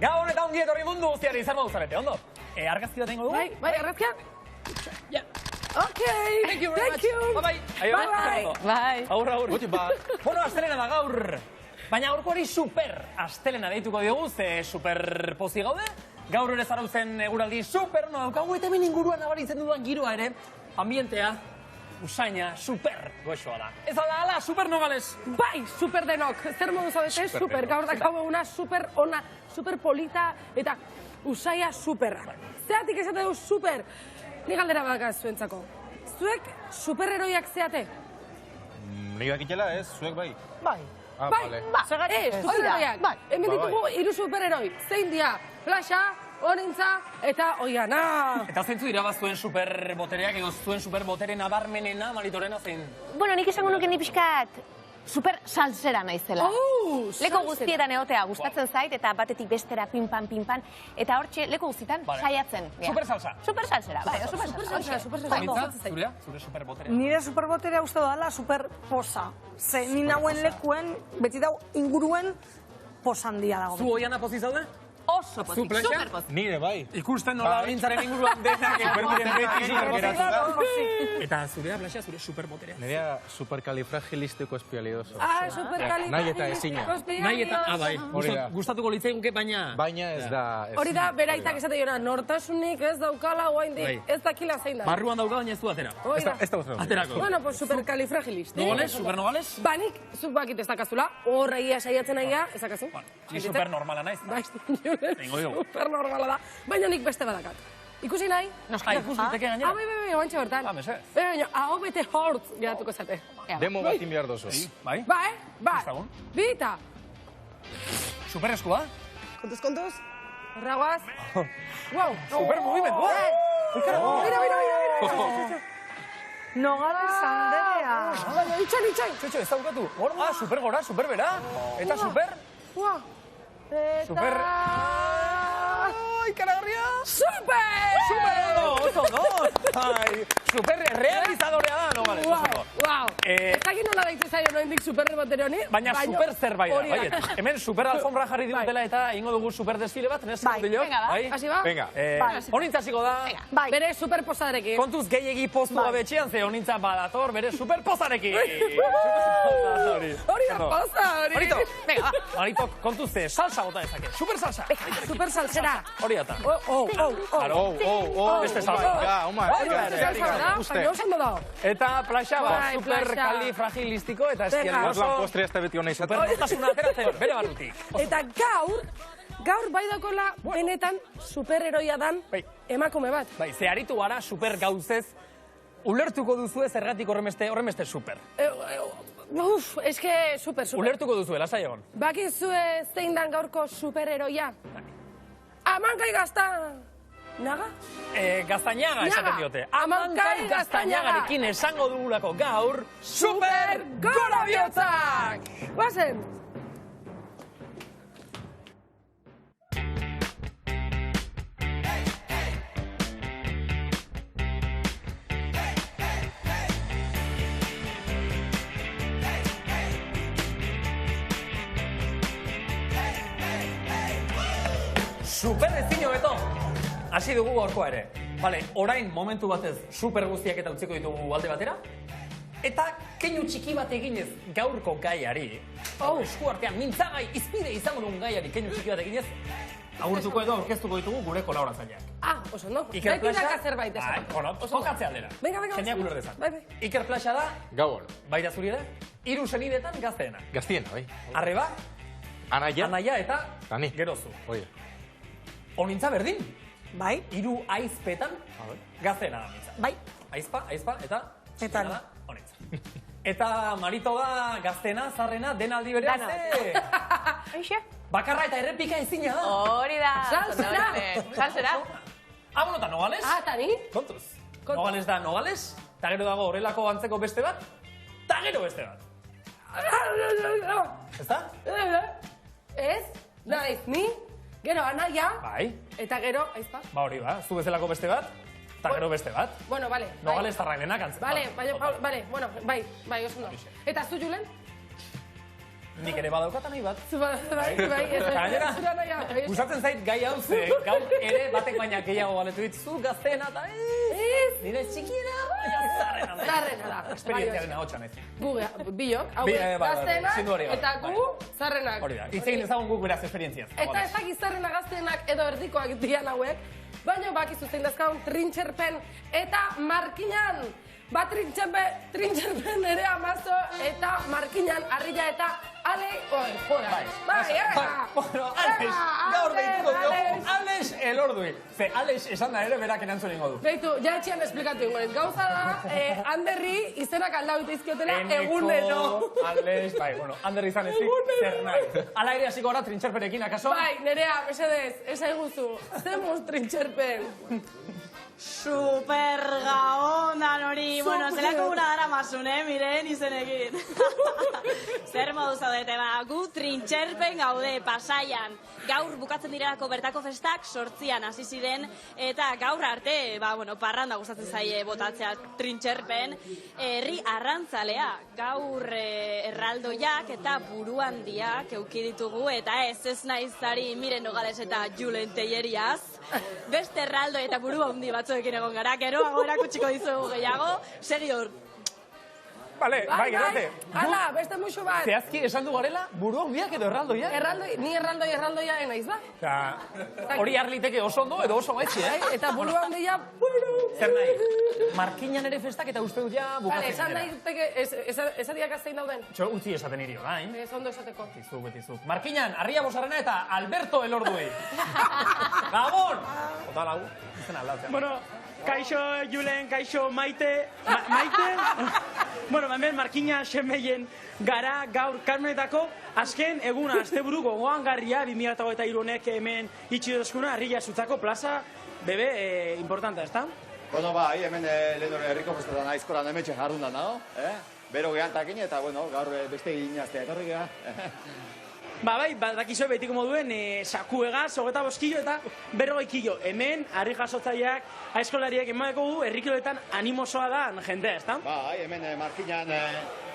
Gabon eta ongi etorri mundu guztiari izan modu zarete, ondo? Argazki bat egingo dugu? Bai, argazkia? Ja. Okay, Thank you very much. Bye-bye. Bye. Agur. Bueno, astelena da gaur. Baina gaurko hori super astelena deituko diogu, ze super pozi gaude. Gaur ere zarautzen eguraldi super ono daukagu, eta hemen inguruan nabaritzen dudan giroa ere, ambientea, usaina, super goxoa da. Ez da ala, super nogales. Bai, super denok. Zer modu zaudete, super. Gaur dakau eguna super ona, super polita, eta usaia superra. Zeatik esate du super. Ni galdera badaka zuentzako. Zuek superheroiak zeate? Nik dakitela ez, zuek bai. Bai. Vale. Superheroiak. Hemen ditugu 3 superheroi. Zein dia? Flasha, Onintza eta Oiana. Eta zeintzu dira bazuen superbotereak, edo zuen superbotere nabarmenena, Maritorena, zein? Bueno, nik esango nuke ni pixkat super salsera naizela. Leko guztietan egotea gustatzen zait, eta batetik bestera pinpan, eta hortxe leko guztietan saiatzen. Super salsa. Super salsera, bai, super salsa. Onintza, zurea? Zure superboterea? Nire superboterea uste dela super posa. Ze ni nauen lekuen, beti dau inguruen posan dia dago. Zu Oiana pozi zaude? Oso pozik, Zu super pozik. Nire bai. Ikusten nola Onintzaren inguruan denak berdiren beti super geratuta. Eta zurea, Blaxa, zure superboterea? Nirea supercalifragilístico espialidoso. Supercalifragilístico. Nahi eta ezina. Nahi eta, bai, Hori da. gustatuko litzaiguke, baina... Baina ez da... Hori da, beraitak esate jona, nortasunik ez daukala guaindik, ez dakila zein da. Barruan dauka, baina ez du atera. Hori da. Ez da guztatu. Aterako. Bueno, pues supercalifragilístico. Nogales, supernogales? Banik, zuk bakit ez dakazula, horregia saiatzen aia, ez dakazu. Ni supernormala naiz. Bai, Egingo dugu. supernormala da, baina nik beste badakat. Ikusi nahi? Noska, ikus duteke gainera. Bai, oantxe hortan. Mesedez. Baina, hau bete hortz geratuko zate. Demo bat inbiar dozu. Bai? Bai. Ezagun. Bita. Supereskua? Kontuz. Horragoaz. Wow. Supermugimendua! Mira. Nogales Anderea. Baina, itxain. Txotxo, ez daukatu. Super gora, super bera. Eta super... Wow. Super... Ikaragarria! Super Oso ondo! Super realizadorea da, Nogales. Wow. Ez dakit nola daitze zaio noendik superbotere honi. Baina super zerbait da, baiet. Hemen super alfombra jarri digutela eta ingo dugu super desfile bat, neska mutilok. Bai. Hasi ba? Venga. Onintza hasiko da. Bere superposadarekin. Kontuz gehiegi postu gabe etxean, ze Onintza badator bere superpozarekin. Hori da poza, hori. Marito, Venga, va. Marito, kontuz ze salsa bota dezake. Super salsa. Super salsera. Hori ata. Oh. Beste salsa. Eta plaxa bat, supercalifragilístico eta espialidoso. Orduan postrea ez da beti hona izaten. Superpostasuna ateratzen, bere barrutik. Eta gaur bai dakola benetan superheroia dan emakume bat. Bai, ze aritu gara super gauzez, ulertuko duzu zergatik horremeste super. Eske super. Ulertuko duzu, lasai egon. Bakizue zein dan gaurko superheroia? Amankai gazta... Naga? Gaztañaga esaten diote. Amankai Gaztañagarekin esango dugulako gaur super gora bihotzak! Guazen! Super ezin hobeto! Hasi dugu gaurkoa ere. Bale, orain momentu batez super guztiak eta utziko ditugu alde batera. Eta keinu txiki bat eginez gaurko gaiari, eskuartean mintzagai izpide izango duen gaiari keinu txiki bat eginez, agurtuko edo aurkeztuko ditugu gure kolaboratzaileak. Oso, no? Iker Plaxa... zerbait esan. Bueno, jokatze aldera. Venga. Jendeak ulerdezan. Bai. Iker Plaxa da, Gabon. baita zuri ere, 3 senidetan gazteena. Gaztiena, bai. Arreba, Anaia. eta Tani. gerozu. Oie. Onintza berdin, Bai. 3 aizpetan gazteena da mintza. Bai. Aizpa, eta Eta da Onintza. Eta Marito da gaztena, zarrena, dena aldi berean. Aixe? Bakarra eta errepika ezina da. Hori da. Salsera. Bueno, eta Nogales? Tani? Kontuz. Nogales da Nogales, eta gero dago horrelako antzeko beste bat, eta gero beste bat. Ez da? Ez? Naiz, ni? Gero anaia? Bai. Eta gero, aizpa? Ba hori ba, zu bezalako beste bat, eta gero beste bat. Bueno, vale. Nogales tarrailenak antzeko. Vale, bueno, bai, oso ondo. Eta zu, Julen? Nik ere badaukat nahi bat. Bai, Gainera, gustatzen zait gai hau, ze gaur ere batek baina gehiago baletu ditzu, gazteena eta nire txikiena, zarrena da. Zarrena da. Esperientziaren ahotsan ez. Gu, biok, hauek gazteenak eta gu, zarrenak. Hori da, hitz egin ezagun guk beraz esperientziaz. Eta ezak izarrena gazteenak edo erdikoak dian hauek, baina bakizu zein dazkaun trintxerpen eta markinan. Ba trintxerpen ere amazo eta markinan arrila eta ale... Joder, Bueno, Alex, gaur behituko dugu, Alex elordui. Ze Alex esan da ere berak erantzun ingo du. Beitu, ja etxean esplikatu ingoen. Gauza da, Anderri izenak aldau izkiotela egunero. Alex, bueno, Ander izan ezik, zer nahi. Ala ere hasiko gara trintxerpenekin, akaso? Bai, Nerea, mesedez, esa iguzu, zemos trintxerpen. Super gaonan hori, bueno, zelako gura dara masun, miren izenekin. Zer modu zaudete, gu trintxerpen gaude Pasaian. Gaur bukatzen direlako bertako festak, 8an hasi ziren, eta gaur arte, parranda gustatzen zaie botatzea trintxerpen. Herri arrantzalea, gaur erraldoiak eta buruhandiak euki ditugu, eta ez naizari Miren Nogales eta Julen Telleriaz. Beste erraldo eta buru handi batzuekin egon gara, geroago erakutsiko dizugu gehiago, segi hor. Vale, bai, gerate. Hala, beste musu bat. Zehazki esan du garela, buru handiak edo erraldoiak? Ni erraldoia naiz ba. Hori harliteke oso ondo edo oso gaitxi, Eta buru handia, zer nahi? Markinan ere festak eta uste dut ja bukatzen dira. Esan daiteke, esadiak aztein dauden? Utzi esaten irio, bai? Ez ondo esateko. Betizuk. Markinan, Arria Bosarrena eta Alberto Elorduei. Gabon! Ota lau, izan aldatzea. Bueno, kaixo Julen, kaixo Maite. Maite? Bueno, hemen Markina semeien gara gaur Karmenetako azken eguna asteburu gogoangarria 2023 honek hemen itxi dozkuna Arria Zutzako plaza bebe importanta, ezta? Bueno, bai, hemen lehen hori herriko festetan aizkoran emetxe jarrundan dago, bero gehantakin eta, bueno, gaur beste ginaztea etorri geha. Bai, dakizu betiko moduen sakuegaz, 25 kilo eta 40 kilo. Hemen, harri jasotzaileak, aizkolariak emaneko gu, herrikiloetan animosoa da jendea, ezta? Bai, hemen Markinan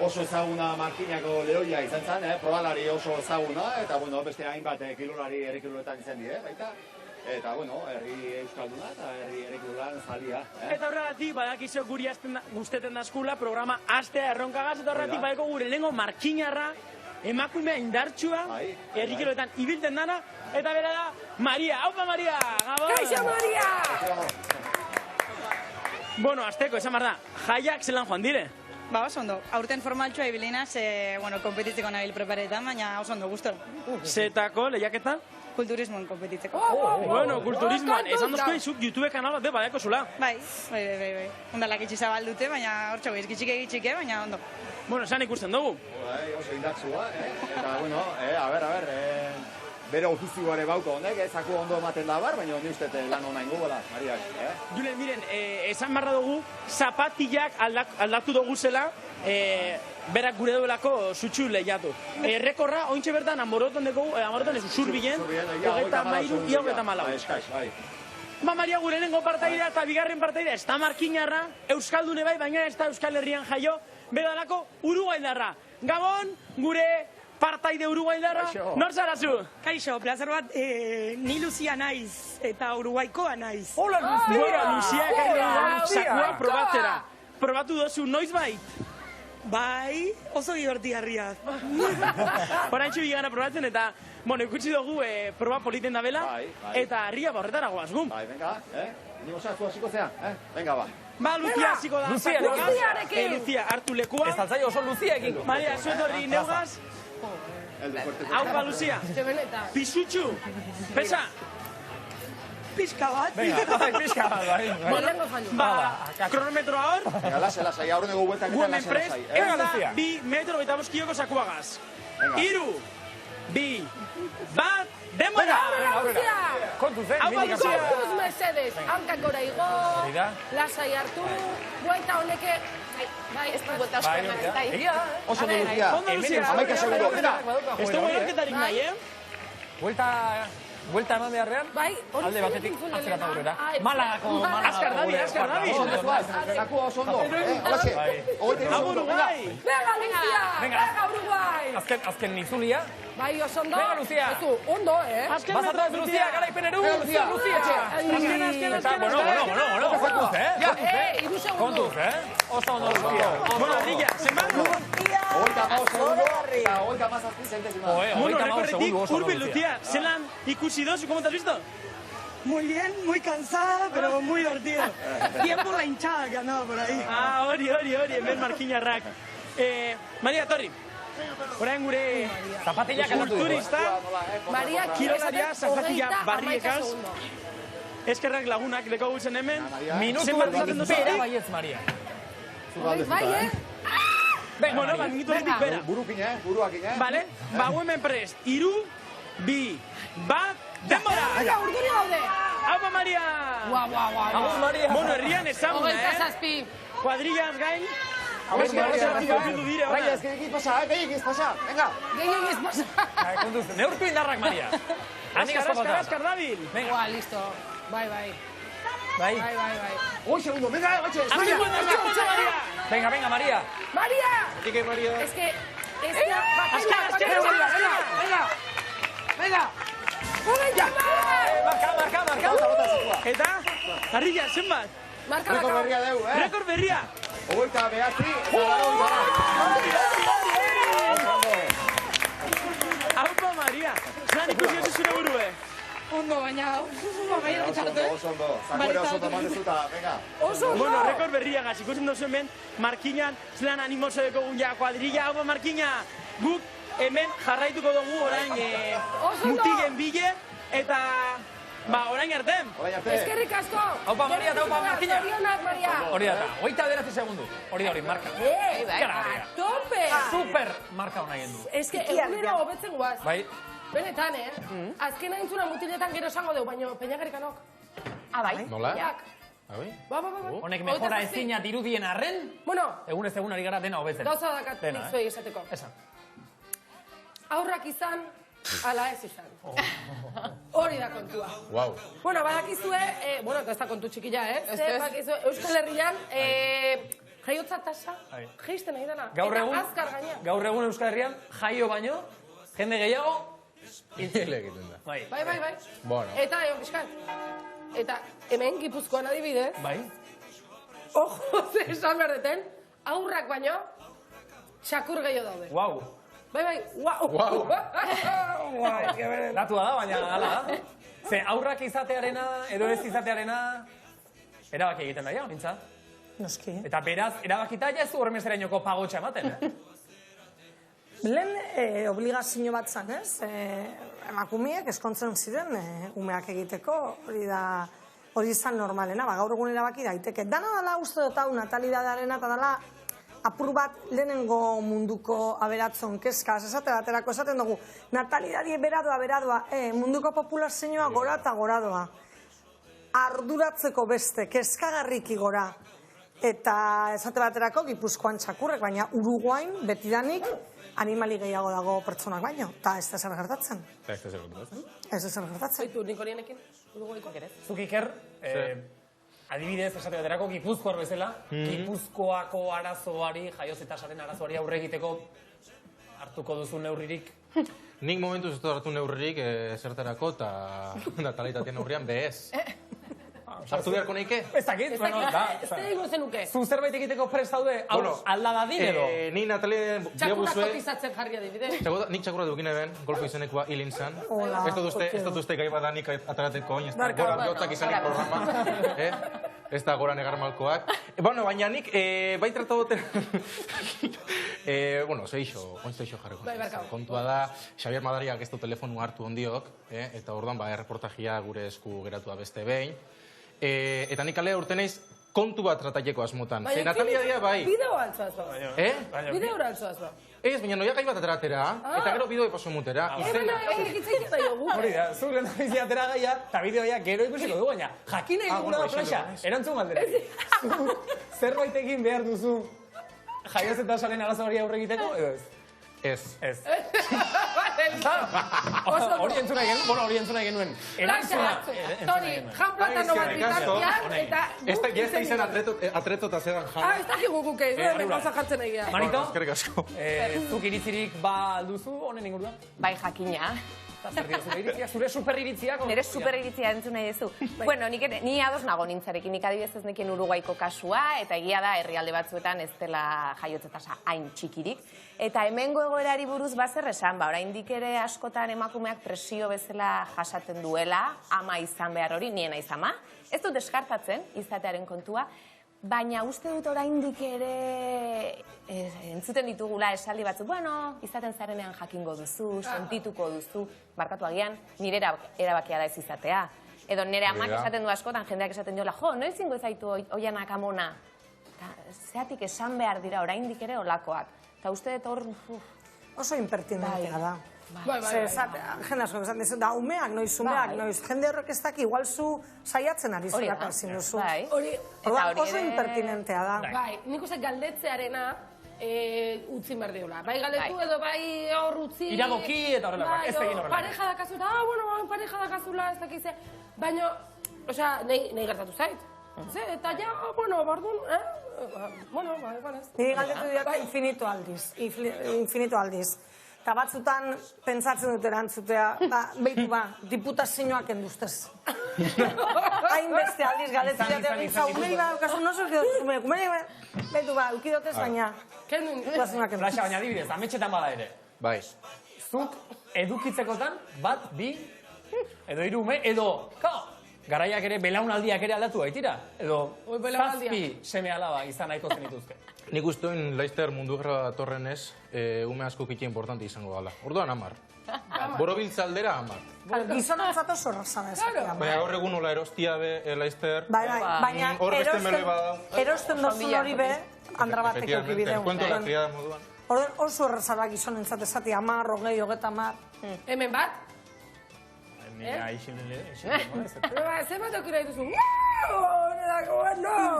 oso ezaguna Markinako lehoia izan zen, probalari oso ezaguna, eta, bueno, beste hainbat kilolari herrikiloetan izan die, baita. Eta, bueno, herri euskalduna eta herri herrikulan zalia. Eta horregatik, badakizu guri guzteten dazkula, programa astea erronkagaz, eta horregatik badeko gure lehenko Markinarra, emakumea indartsua, herrikiloetan ibiltzen dana, eta bera da, Maria. Haupa, Maria! Gabon! Kaixo, Maria! Bueno, azteko, esan behar da, jaiak zelan joan dire? Ba, oso ondo. Aurten formaltxoa ibilinaz, kompetitzeko nabil preparetan, baina oso ondo, gustora. Zetako, lehiaketan? Kulturismoan kompetitzeko. Bueno, kulturismoan, esan dozko izuk YouTube kanal bat badeko zula. Bai. Ondalak itxi zabaldute, baina hor txago izgitxike, baina ondo. Bueno, esan ikusten dugu. Oso indartsua, eta, bueno, a ber, bere ofizioare bauko honek, zaku ondo ematen da bar, baina ni uste lan hona ingoela, Mariak. Julen, miren, esan barra dugu, zapatillak aldatu dugu zela, berak gure duelako zutxu lehiatu. Rekorra, ointxe bertan, amorotan ez usurbilen, 23 ia 24. Ba, Maria, gure nengo partaidea eta bigarren partaidea, ez da Markinarra, Euskaldune bai, baina ez da Euskal Herrian jaio, bedalako Uruguaildarra. Gabon, gure partaide Uruguaildarra, nor zarazu? Kaixo, plazer bat, ni Luzia naiz, eta Uruguaikoa naiz. Hola, Luzia! Bueno, Luzia, sakua probatzera. Probatu dozu, noiz bait? Bai, oso divertigarria. Horantxe bigana probatzen eta, bueno, ikutsi dugu proba politen da bela, eta harria horretara goaz gun. Bai, venga, ni osatu hasiko zea, venga, ba. Ba, Luzia hasiko da. Luziarekin! Luzia, hartu lekua. Ez altzai oso Luzia ekin. Maria, zuetorri neugaz. Hau ba, Luzia. Pisutxu. Pesa. Pizka bat. Pizka bat, bai. Ba, kronometroa hor. Lasai, aurren egu bueltak eta Women press, eta 2 metro eta 5 kiloko sakuagaz. 3, 2, 1, denbora! Kontuz, Kontuz, mesedez, hankak gora igo, lasai hartu, buelta honeke... Bai, ez du buelta osko. Oso Luzia. Ondo, Luzia. Amaika segundo, venga. Ez dugu erorketarik nahi, Buelta buelta eman beharrean, alde batetik atzera aurrera. Malagako, Azkar David. Zakua oso ondo. Halaxe. Uruguai! Venga, Uruguai! Azken nizulia. Bai, oso ondo. Venga, Lucia. Ondo, Bazatoz, Lucia, garaipeneru. Lucia. Eta, bueno. Kontuz, oso ondo, Lucia. Bueno, Adrilla, zenbatu? Bueno, rekorretik, Urbil, Lucia, zelan ikusi dozu, ¿cómo te has visto? Muy bien, muy cansada, pero muy divertido. Tiempo la hinchada que andaba por ahí. Hori, hemen markinarrak. Maria, torri. Orain gure zapatillak kulturista, kirolaria, zapatilla barriekaz. Eskerrak lagunak leko gutzen hemen. Minutu bera baietz, Maria. Bai, Bueno, minutu bera. Buruakin, Vale, hemen prest. 3, 2, 1, denbora! Venga, urduri gaude! Haupa, Maria! Guau. Bueno, herrian ezaguna, Kuadrillaz gain. Venga, gehiagiz pasa, venga. Gehiagiz pasa. Neurtu indarrak, Maria. Azkar Dabil. Venga, listo. Bai. Un segundo, venga, Venga, Maria. Maria! Es que... Venga! Marka! Eta, Arrilla, zenbat? Rekord berria deu, Rekord berria! Ogoita behatzi, Haupa, Maria, zelan ikusi ez zure burue? Ondo, baina... Oso ondo, zakuera oso ondo mandezuta, venga. Bueno, rekord berriagaz, ikusten dozu hemen, markinan, zelan animoso deko gunea, kuadrilla, haupa, markina, guk hemen jarraituko dugu orain mutilen bile, eta... orain arten. Eskerrik asko. Haupa, Maria, eta haupa, markina. Zorionak, Maria. Hori da, 29 segundu. Hori, marka. Tope. Super marka hona egin du. Ez que egunero hobetzen guaz. Bai. Benetan, azken aintzuna mutiletan gero esango dugu, baina peinagarrikanok. Bai. Nola? Bai. Honek mejora ezina dirudien arren, egunez egun ari gara dena hobetzen. Gauza dakat zuei esateko. Esan. Aurrak izan, ala ez izan. Hori da kontua. Wow. Bueno, badakizue, ez da kontu txikila, badakizue, Euskal Herrian, jaiotza tasa, jaisten nahi dana. Gaur egun Euskal Herrian, jaio baino, jende gehiago, Hile egiten da. Bai. Bueno. Eta, pixkat, eta hemen Gipuzkoan adibidez, bai. Ojo, esan berdeten, aurrak baino, txakur gehiago daude. Wow. Bai, Datua da, baina ala da. Ze aurrak izatearena, edo ez izatearena, erabaki egiten daia, mintza. Noski. Eta beraz, erabakita ja ez du hormezerainoko pagotxa ematen, Lehen obligazio bat zan, ez? Emakumiek eskontzen ziren umeak egiteko, hori izan normalena, gaur egun erabaki daiteke. Dana dala uste dut hau natalidadearena eta dala apur bat lehenengo munduko aberatzon kezka. Esate baterako esaten dugu, natalidadie beradoa, munduko populazioa gora eta goradoa. Arduratzeko beste, kezkagarriki gora. Eta esate baterako Gipuzkoan txakurrek, baina Uruguain betidanik animali gehiago dago pertsonak baino, eta ez da zer gertatzen. Ez da zer gertatzen. Zaitu nik horienekin, Uruguaiko ere. Zuk Iker, adibidez, esate baterako Gipuzkoar bezala, Gipuzkoako arazoari, jaiozetasaren arazoari aurre egiteko hartuko duzu neurririk? Nik momentuz ez dut hartu neurririk zertarako eta natalitatea neurrian bez. Sartu beharko neike? Ez dakit, bueno, da. Ez da egingo zenuke. Zu zerbait egiteko prest daude, alda dadin edo? Ni Natalia Txakurrak kotizatzen jarri adibidez. Nik txakurra dukine ben, golfo izenekoa hilin zan. Ez dut uste gai badanik atarateko oin, ez da gora bihotzak izanik programa. Ez da gora negar malkoak. Bueno, baina nik, bai trataboten... Bueno, zeixo jarriko. Kontua da, Xabier Madariak ez du telefonu hartu ondiok, eta orduan, erreportajia gure esku geratua beste behin. Eta nik alea urte naiz kontu bat trataileko asmotan. Ze Natalia dia bai. Bideo altzoaz ba. Bideo altzoaz ba. Ez, baina noia gai bat ateratera, eta gero bideo paso mutera. Hori da, zuk lehen dabizi atera gaia, eta bideoia gero ikusiko du, baina jakina eguna da flasha, erantzun galdera. Zerbait egin behar duzu jaiozetasaren arazoari aurre egiteko, edo ez? Ez. Hori entzuna egin, hori entzuna egin nuen. Toni, Jan Platano bat bitartian, eta... Ez da izan atreto eta zegan jan. Ez da gigu guke, hemen gauza jartzen egia. Manito, eskerrik asko. zuk iritzirik ba duzu honen inguruan? Bai, jakina. Zure superiritzia? Nire superiritzia entzun nahi duzu. Bueno, ni ados nago nintzarekin, nik adibidez ez nekien Uruguaiko kasua, eta egia da herrialde batzuetan ez dela jaiotze tasa hain txikirik. Eta hemengo egoerari buruz bazer esan, oraindik ere askotan emakumeak presio bezala jasaten duela, ama izan behar hori, nien naiz ama. Ez dut deskartatzen, izatearen kontua, baina uste dut oraindik ere entzuten ditugula esaldi batzu, bueno, izaten zarenean jakingo duzu, sentituko duzu, barkatu agian, nire erabakia da ez izatea. Edo nire amak esaten du askotan, jendeak esaten diola, jo, noiz ingo ezaitu oianak amona. Zeatik esan behar dira oraindik ere olakoak. Eta uste dut hor... Oso impertinentea da. Bai. Jende asko esan dizu, da umeak, noiz jende horrek ez daki, igual zu saiatzen ari zurak ezin duzu. Oso impertinentea da. Bai, nik uste galdetzearena utzi behar diola. Bai galdetu edo bai hor utzi... Iradoki eta horrela, ez egin horrela. Pareja dakazula, pareja dakazula, ez dakize. Baina, osea, nahi gertatu zait. Eta ja, bardun, bueno, bai, ez. Niri galdetu diak infinito aldiz. Eta batzutan pentsatzen dut erantzutea, behitu diputazioak enduztez. Hainbeste aldiz galdetu diak egintza, umei okasun noso ukidotu, behitu ukidotez, baina diputazioak enduztez. Flasha, baina adibidez, ametxetan bada ere. Bai. Zuk edukitzekotan, bat, bi, edo hiru ume, edo, garaiak ere, belaunaldiak ere aldatu baitira. Edo, zazpi seme alaba izan nahiko zenituzke. Nik ustein Laster mundu gerra datorren ez, ume asko kitia importante izango dala. Orduan 10. Borobiltza aldera 10. Gizonantzat oso errazana esatea. Baina gaur egun nola erostia be, Laster. Baina erosten dozun hori be, andra batek euki bideun. Kuento la criada moduan. Orduan oso errazara gizonentzat esatea 10, 20, 30. Hemen bat? Nira isilin Zema tokira dituzu.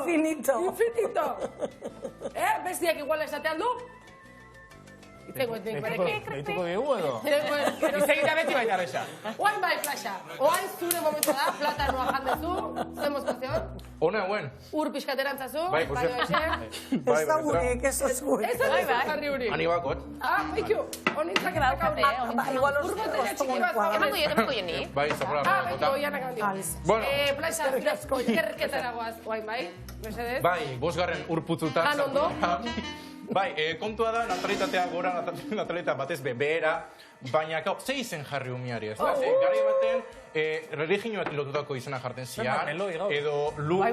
Infinito. Bestiak igual esatean du? Deituko dugu edo? Izegita beti baita resa. Oain bai, Flasha. Oain zure momentu da, platanoa jandezu, zemos pazion. Ona, buen. Ur pixkaterantzazu. Bai, por Ez da gurik, ez da gurik. Ez da jarri urik. Ani bakot. Baikiu. Honintzak edakauri. Igual Ur botella txiki bat. Emango jeni. Bai, zapora. Baikiu, oianak handio. Bueno. Flasha, ikerketaragoaz, oain bai. Mesedez. Bai, 5. urputzutak. Han ondo. Bai, kontua da, natalitatea gora, natalitatea batez behera, baina, ze izen jarri umiari, ez da? Gari baten, religioak lotutako izena jarten zian, edo lur,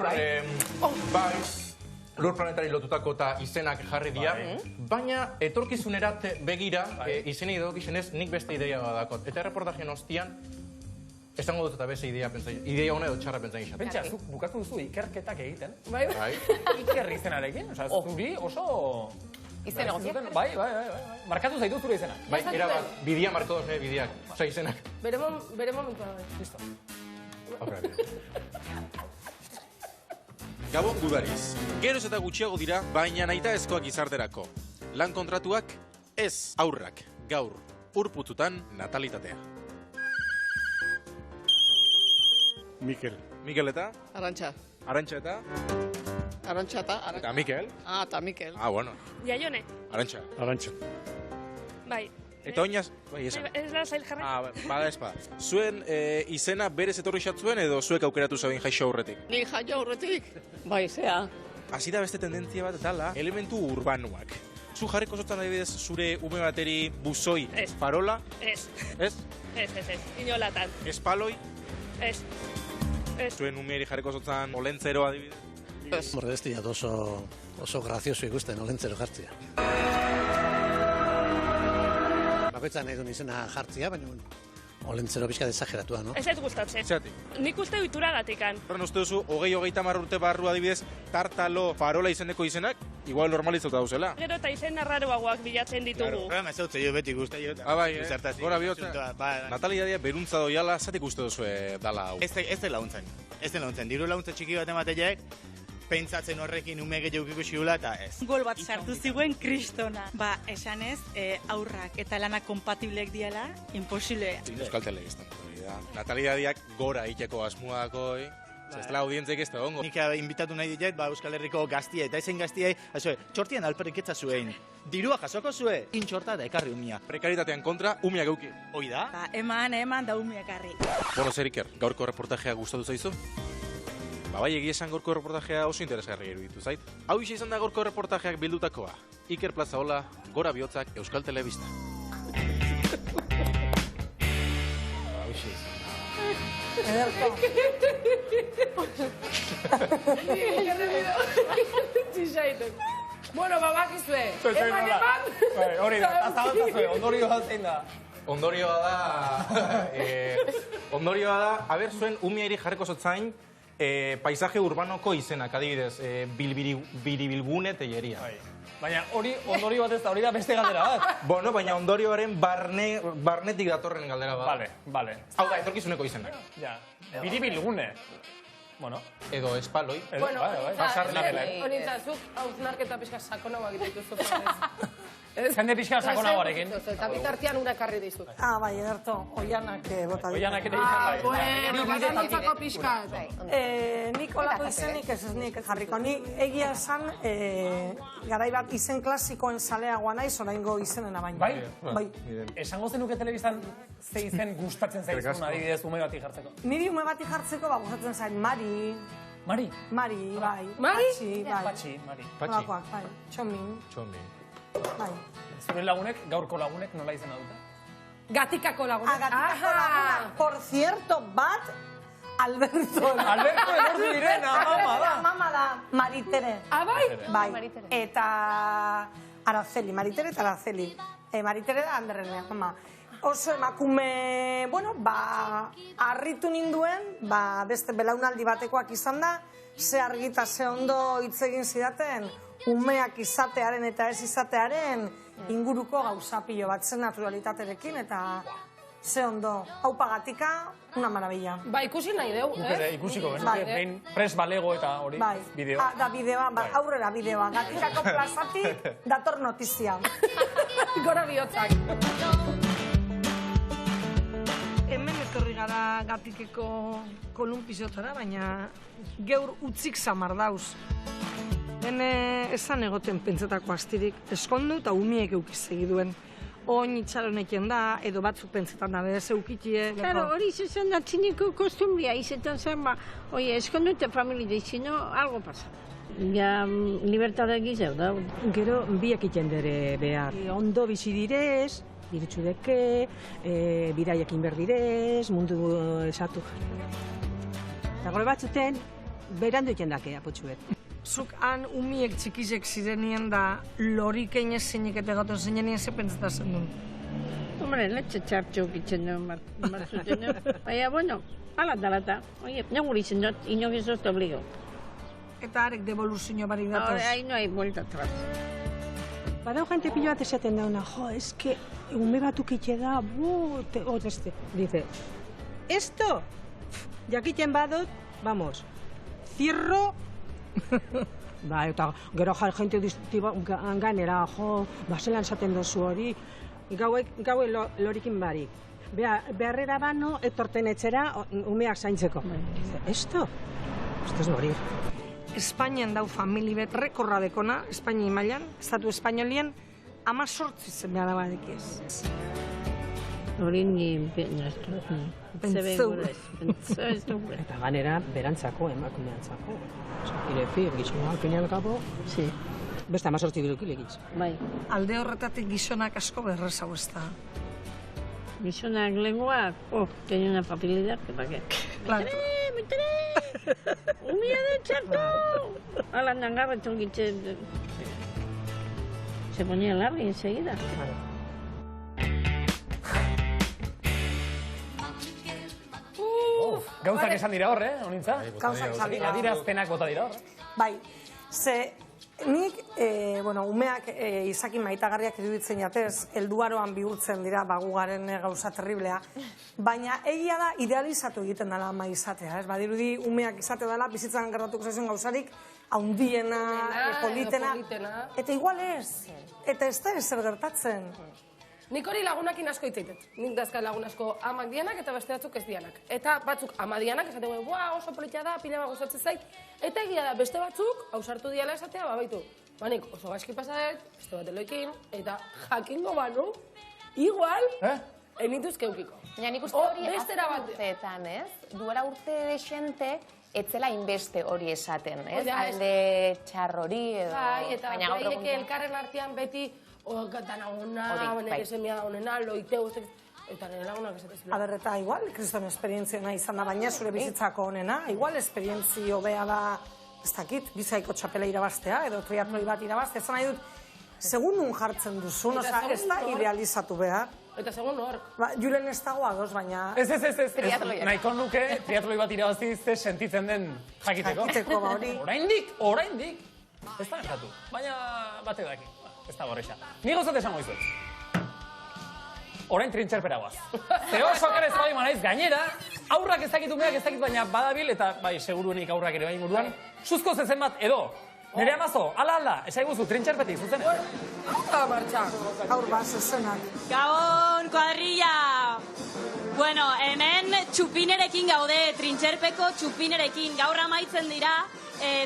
lur planetari lotutako eta izenak jarri dira, baina etorkizunerat begira, izenei dagokizenez, nik beste ideia badakot. Eta reportajien ostian, esango dut eta beste idea hona edo txarra pentsa gizat. Pentsa, zuk bukatu duzu ikerketak egiten. Bai. Iker izenarekin, zuri oso... Izen egokiak. Bai. Markatu zaitu zure izena. Bai, erabat, bidea marko dozne bideak, oza izenak. Bere momentua da. Listo. Gabon gudariz. Geroz eta gutxiago dira, baina nahitaezkoak izarterako. Lan kontratuak, ez aurrak. Gaur, urpututan natalitatea. Mikel eta? Arantxa. Arantxa eta? Arantxa eta? Eta Mikel? Eta Mikel. Bueno. Jaione. Arantxa. Bai. Eta oinaz, bai, esan. Ez da zail jarra. Bada ez bada. Zuen izena berez etorri xatzuen edo zuek aukeratu zauen jaixo aurretik? Ni jaixo aurretik? Bai, zea. Hasi da beste tendentzia bat dala, elementu urbanoak. Zu jarriko zotan adibidez zure ume bateri buzoi, farola? Ez. Ez? Ez. Inolatan. Ez paloi? Ez. Zuen umeari jarriko zotan olentzero adibidez? Ez. Mordestia oso grazioso ikusten olentzero jartzia. Bakoitzan nahi duen izena jartzia, baina olentzero pixka desageratua, no? Ez gustatzen. Zeratik? Nik uste ituragatikan. Horren uste duzu, 20-30 urte barru adibidez, tartalo, farola izeneko izenak, igual normalizatuta dauzela. Gero eta izen arraroagoak bilatzen ditugu. Claro, mazautze jo beti guzti jo. Bai, gora bihotza. Natalitatea beruntza doiala, zatik uste duzu dala hau? Ez da laguntzen. Diru laguntza txiki bat emateak, pentsatzen horrekin ume gehiago ikusiula eta ez. Gol bat sartu ziguen kristona. Ba, esanez, aurrak eta lanak kompatiblek diala, imposible. Euskal Telebistan. Natalidadiak gora egiteko asmoakoi, zestela audientzek ez da ongo. Nik inbitatu nahi ditet, Euskal Herriko gaztia eta ezen gaztiai, txortian alperriketza zuen. Dirua jasoko zue, intxorta da ekarri umia. Prekaritatean kontra, umiak euki. Hoi da? Ba, eman da umia ekarri. Bueno, zer Iker, gaurko reportajea gustatu zaizu? Bai, egia esan gaurko reportajea oso interesgarri iruditu zait. Hau izan da gaurko reportajeak bildutakoa. Iker Plazaola, Gora Bihotzak, Euskal Telebista. Ederto. Bueno, babakizue. Eman. Hori da, azabantzazue, ondorioa zein da. Ondorioa da, haber zuen umiairi jarriko zotzain, paisaje urbanoko izenak, adibidez, biribilgune telleria. Baina hori ondorio bat ez da, hori da beste galdera bat. Bueno, baina ondorioaren barnetik datorren galdera bat. Vale. Hau da, etorkizuneko izenak. Ja, biribilgune. Bueno. Edo espaloi. Bueno, basarri. honitza, zuk hausnarketa pixka sakonagoak dituzu. Jende pixka sakonagoarekin. Eta bitartian ura karri dizut. Bai, ederto, oianak bota ditu. Oianak ere izan Bueno, basantzako pixka. Nik olako izenik ez nik jarriko. Ni egia esan, garai bat izen klasikoen zaleagoa naiz, oraingo izenena baina. Bai? Esango zenuke telebistan ze izen gustatzen zaizun adibidez ume bati jartzeko? Niri ume bati jartzeko gustatzen zain Mari. Mari? Mari, bai. Mari? Patxi, Mari. Olakoak, bai. Txomin. Bai. Zure lagunek, gaurko lagunek nola izena dute? Gatikako lagunek. Gatikako lagunak. Por cierto, bat, Alberto. Alberto elortu direna, mama da. Mama da, Maritere. Bai? Bai. Eta Araceli, Maritere eta Araceli. Maritere da Anderrenea, mama. Oso emakume, harritu ninduen, beste belaunaldi batekoak izan da, ze argita, ze ondo hitz egin zidaten, umeak izatearen eta ez izatearen inguruko gauzapilo bat zen naturalitaterekin eta ze ondo. Haupa Gatika, una maravilla. Ba, ikusi nahi deu, Ikusiko, behin pres balego eta hori bideo. Da bideoa, aurrera bideoa. Gatikako plazatik dator notizia. Gora Bihotzak. Hemen etorri gara Gatikeko kolunpizotara, baina geur utzik zamar dauz. Hene esan egoten pentsatako astirik, eskondu eta umiek eukizegi duen. Oin itxaroneken da, edo batzuk pentsetan da, bez eukitie. Claro, hori izan da txiniko kostumbria, izetan zen, eskondu eta familia dizino, algo pasa. Ja, libertadea gizeu da. Gero, biak iten dere behar. Ondo bizi direz, diritzu deke, bidaiakin berdirez, mundu esatu. Eta gore batzuten, berandu iten dake, apotxuet. Zuk han umiek txikizek zirenien da lorikein ez zeinik eta gaten zeinenien ze pentsatazen duen? Hombre, letxe txartxok itzen duen batzuten duen. Baina, bueno, ala dalata. Oie, negur izen dut, inok ez dut obligo. Eta arek devoluzio barik datoz? Ahí no hay vuelta atrás. Badau jente pilo bat esaten dauna, eske ume batuk itxe da, oteste. Dice, esto, jakiten badot, vamos, cierro. Eta gero jente ganera, baselan esaten dozu hori, gaue lorikin barik. Beharrera bano, etorten etxera, umeak zaintzeko. Esto es morir. Espainian dau famili bet rekorra dekona, Espaini mailan, estatu espainolien, 18 zen behar badek ez. Hori ni pentsatu. Eta ganera, berantzako, emakumeantzako. Ire fir, gizonak kenean kapo. Sí. Beste 18 dirukile gitz. Bai. Alde horretatik gizonak asko berrezau ez da. Gizonak lenguak, tenía una facilidad que para qué. Claro. Umia de txartu! Ala nangarra txongitzen. Se ponía larga enseguida. Gauzak esan dira hor, honintza? Gauzak esan dira. Adirazpenak bota dira hor. Bai, ze Nik, umeak izaki maitagarriak iruditzen jatez, helduaroan bihurtzen dira bagugaren gauza terriblea, baina egia da idealizatu egiten dela ama izatea, ez? Badirudi umeak izate dela bizitzan gertatuko zaizuen gauzarik haundiena, politena, eta igual ez, eta ez da ezer gertatzen. Nik hori lagunakin asko iteitet. Nik dazka lagun asko amak dianak eta beste batzuk ez dianak. Eta batzuk ama dianak esaten guen, oso politia da, pila bat gozatzen zait. Eta egia da, beste batzuk, ausartu diala esatea, baitu. Nik oso gaizki pasadet, beste bat eloikin, eta jakingo banu, igual, enituzke eukiko. Ja, nik uste hori urteetan, ez? Duela urte desente, etzela inbeste hori esaten, ez? Alde txarrori edo... Eta beraiek elkarren artean beti dana ona, nire semia onena, loiteu, eta nire lagunak esatez. Eta igual, kriston esperientzia izan da, baina zure bizitzako onena, igual esperientzio bea da, ez dakit, bizaiko txapela irabaztea, edo triatloi bat irabaztea, ez nahi dut, segun nun jartzen duzun, ez da idealizatu behar. Eta segun hor. Julen ez dago ados, baina... Ez, nahiko nuke triatloi bat irabazi ze sentitzen den jakiteko. Jakiteko, ba hori. Oraindik, ez da gertatu, baina bate daki. Ez da gorreixa. Ni gozat esango izuet. Orain trintxerpera guaz. Zeo soker ez bai manaiz gainera, aurrak ez dakit umeak ez dakit baina badabil, eta bai, seguruenik aurrak ere bai inguruan, suzko zezen bat edo, nire amazo, ala, esaiguzu, trintxerpetik, zuzen. Martxa. Aur bat zezenak. Gabon, kuadrilla! Bueno, hemen txupinerekin gaude, trintxerpeko txupinerekin. Gaur amaitzen dira,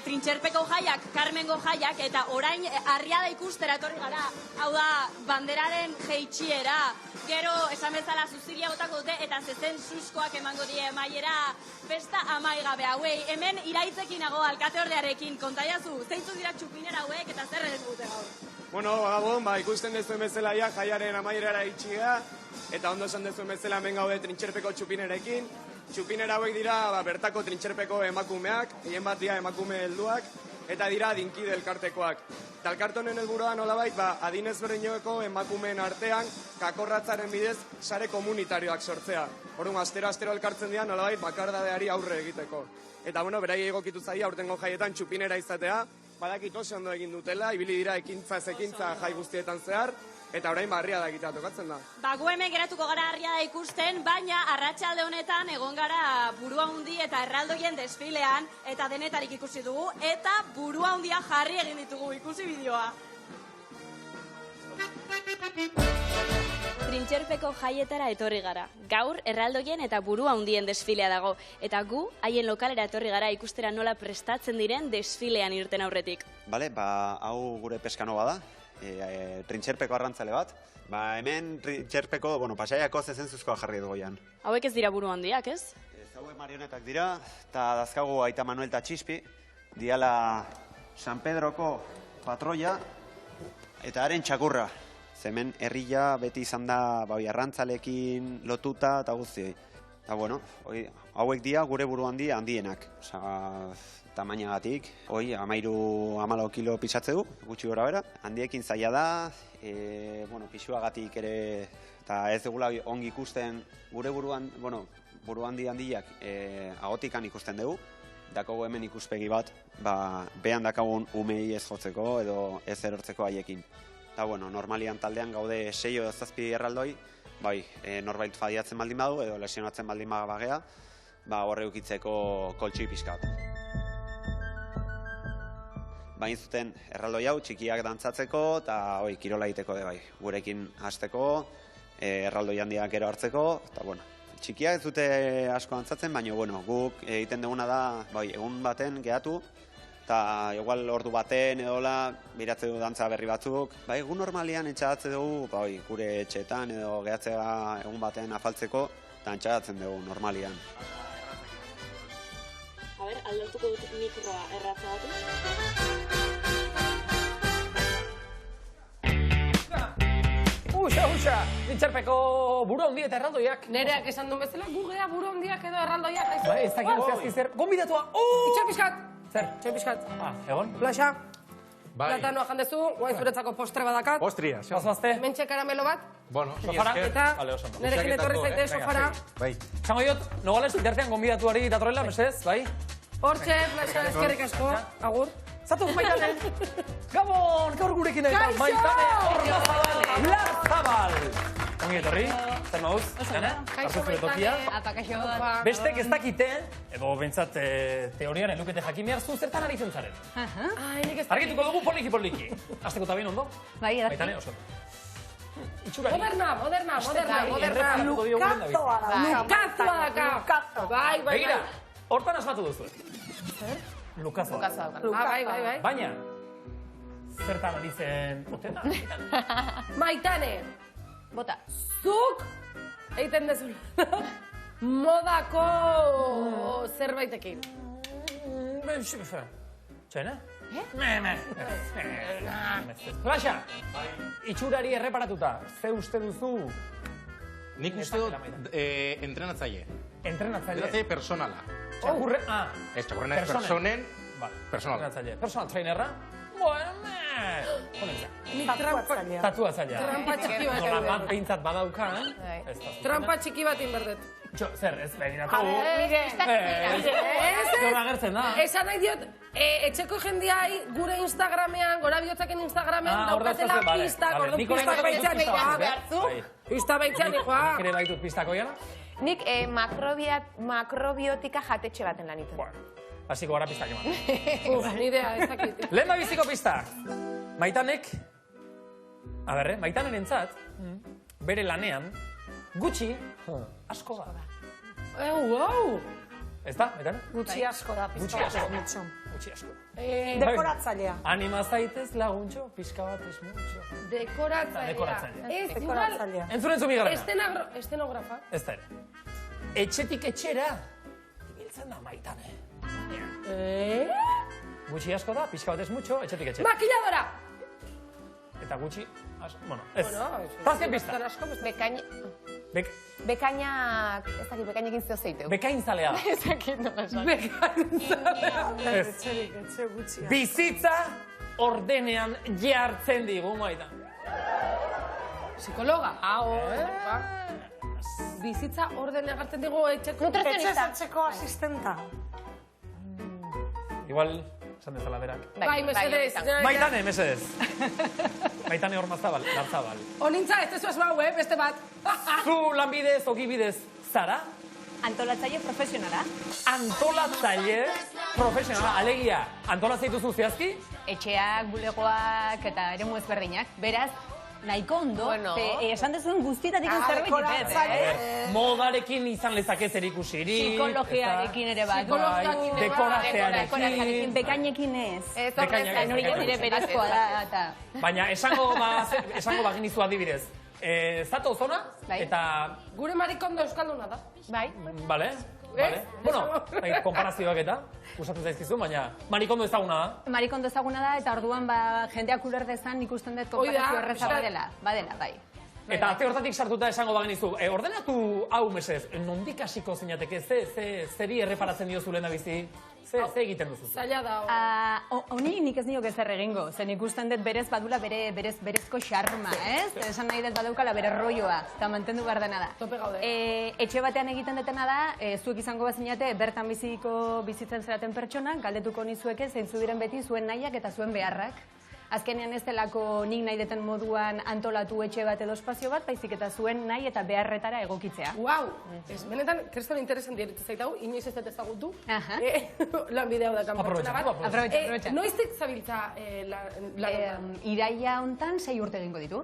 trintxerpeko jaiak, Carmengo jaiak, eta orain harria da ikustera etorri gara. Hau da, banderaren jeitxiera. Gero, esan bezala, zuziria botako dute, eta zezen suskoak emango die emaiera. Festa amaigabe hauei. Hemen iraitzekin nago alkateordearekin. Kontaiazu, zeintzu dira txupinera hauek, eta zer egin dute gaur? Bueno, Gabon, ikusten dezuen bezala jaiaren amaierara itxia, eta ondo esan dezuen bezala hemen gaude trintxerpeko txupinerekin. Txupinera hauek dira bertako trintxerpeko emakumeak, gehien bat dira emakume helduak, eta dira dinkide elkartekoak. Eta elkartonen helburua nolabait, adin ezberdineko emakumeen artean, kakorratzaren bidez, sare komunitarioak sortzea. Orduan, astero elkartzen dira nolabait, bakardadeari aurre egiteko. Eta, berai egokitu zaia, aurtengo jaietan txupinera izatea, badakit oso ondo egin dutela, ibili dira ekintza jai guztietan zehar, eta orain harria da egitea tokatzen da. Gu hemen geratuko gara harria da ikusten, baina arratsalde honetan egon gara burua hundi eta erraldoien desfilean, eta denetarik ikusi dugu, eta burua hundia jarri egin ditugu, ikusi bideoa. Trintxerpeko jaietara etorri gara. Gaur erraldoien eta burua hundien desfilea dago. Eta gu, haien lokalera etorri gara ikustera nola prestatzen diren desfilean irten aurretik. Bale, hau gure peskanova da, trintxerpeko arrantzale bat. Hemen trintxerpeko, pasaiako zezenzuzkoa jarri dugu. Hauek ez dira burua hundiak, ez? Hauek marionetak dira, eta dazkagu Aita Manuel eta Txispi, diala San Pedroko patroia, eta haren txakurra. Hemen herria beti izan da arrantzalekin lotuta eta guztiei. Eta hauek dira gure buru handienak. Tamainagatik, 13-14 kilo pisatze du, gutxi gora bera. Handiekin zaila da, pisuagatik ere, eta ez dugula ongi ikusten gure buru handiak agotikan ikusten dugu. Dakago hemen ikuspegi bat, behan dakagun umei ez jotzeko edo ez erortzeko haiekin. Eta, normalian taldean gaude 6 edo 7 erraldoi, norbait fadiatzen baldin badu edo lesionatzen baldin bagea, horre ukitzeko koltsoi pixkat. Bain zuten erraldoi hau txikiak dantzatzeko eta kirola egiteko bai. Gurekin hasteko, erraldoi handiak gero hartzeko, eta txikiak ez dute asko dantzatzen, baina guk egiten duguna da egun baten gehatu, eta igual ordu baten edola biratze du dantza berri batzuk. Egun normalian entxadatze dugu gure etxeetan edo gehatzea egun baten afaltzeko, eta entxadatzen dugu normalian. Aldatuko dut mikroa erratza Uxa, trintxerpeko buru handi eta erraldoiak. Nereak esan duen bezala, gu gea buru handiak edo erraldoiak. Ez dakit zehazki zer, gonbidatua! Itxer pixkat! Zer? Itxer pixkat. Egon? Plaxa. Platanoa jandezu, guain zuretzako postre badakat. Postria, xo. Bazazte. Mentxe karamelo bat. Sofara. Eta nerekin etorri zaite sofara. Zango diot, nogales, intertean gonbidatuari datorrela, mesedez, bai? Hortxe, plaxa, eskerrik asko. Agur. Zatoz Maitane! Gabon, gaur gurekin eta Maitane Ormazabal Larzabal! Ongi etorri, zer mauz? Kaixo Maitane, apa kaixo. Bestek ez dakite, edo bentsat teoriaren lukete jakin behar zu zertan ari zen zaren. Argituko dugu poliki. Azteko eta bien ondo? Bai, edaki. Maitane, oso. Itxura. Moderna. Lukaztoa daka. Bai. Begira, hortan asmatu duzu. Zer? Lukazoa. Bai. Baina, zertan ari zen otena? Maitane. Bota. Zuk egiten dezun modako zerbaitekin. Txena? Flasha, itxurari erreparatuta, ze uste duzu? Nik uste dut entrenatzaile. Entrenatzaile personala. Ez txakurrena ez personen, personala. Personal trainerra? Bueno, tatuatzailea. Trampa txiki bat. Nola bat behintzat badaukan. Trampa txiki bat inberdet. Zer, ez begiratu. Gora agertzen da. Esan nahi diot, etxeko jendiai gure Instagramean, gora bihotzaken Instagramean, daukatela pistak, orduan pistak baitzean ikoa. Pistak baitzean ikoa. Nik ere baitut pistako jara? Nik makrobiotika jatetxe baten lanitzen. Hasiko gara pistak eman. Ni idea, ez dakit. Lehen da biziko pistak. Maitanek, Maitanen entzat, bere lanean, gutxi asko da. Wow! Ez da, Maitane? Gutxi asko da, pizka bat ez mutxo. Gutxi asko. Dekoratzailea. Anima zaitez laguntxo, pizka bat ez mutxo. Dekoratzailea. Entzun migarrena. Estenografa. Ez da ere. Etxetik etxera, ibiltzen da Maitane. Gutxi asko da, pizka bat ez mutxo, etxetik etxera. Makiladora! Eta gutxi, bueno, ez. Tazken pista. Bekainak, ez dakit, bekainekin zeo zeiteu. Bekainzalea. Ez dakit, no esan. Etxe gutxia. Bizitza ordenean jartzen digu, Maitan. Psikologa. Bizitza ordenean jartzen digu etxeko asistenta. Igual, esan dezala berak. Bai, mesedez. Maitane, mesedez. Maitane Ormazabal, Larzabal. Onintza, ez tezu asmau, beste bat. Zu lanbidez, ogibidez, zara? Antolatzaile profesionala. Antolatzaile profesionala, alegia. Antolatzeitu zehazki? Etxeak, bulegoak eta eremu ezberdinak. Beraz, nahiko ondo, esan dezuen guztietatik zerbait ipet, Modarekin izan lezake zer ikusirik. Psikologiarekin ere bat. Dekoraztearekin. Bekainekin ez. Bekainekin. Hori nire berezkoa da. Baina, esango baginizu adibidez. Zato zona, eta... Gure marikondo euskalduna da. Bai. Bale. Bueno, konparazioak eta, usatzen zaizkizu, baina marikondo ezaguna da. Marikondo ezaguna da, eta orduan jendeak uler dezan ikusten dut konparazio erreza badela, bai. Eta ate hortatik sartuta esango bagenizu, ordenatu hau mesez, nondik hasiko zinateke, zeri erreparatzen diozu lehen da bizi? Ze egiten duzu? Zaila da. Honi nik ez nioke zer egingo, zen ikusten dut berez badula berezko xarma, ez? Esan nahi dut badaukala bere rolloa, eta mantendu behar dena da. Tope gaude. Etxe batean egiten dutena da, zuek izango bazinate, bertan bizitzen zeraten pertsona, galdetuko nizueke, zeintzu diren beti zuen nahiak eta zuen beharrak. Azkenean ez delako nik nahi deten moduan antolatu etxe bat edo espazio bat, baizik eta zuen nahi eta beharretara egokitzea. Wow! Benetan, kriston interesan diretu zaitau, inoiz ez dut ezagutu. Lanbidea da kanportena bat. Aprobetxa. Noiztik zabiltza lan? Iraia hontan 6 urte egingo ditu.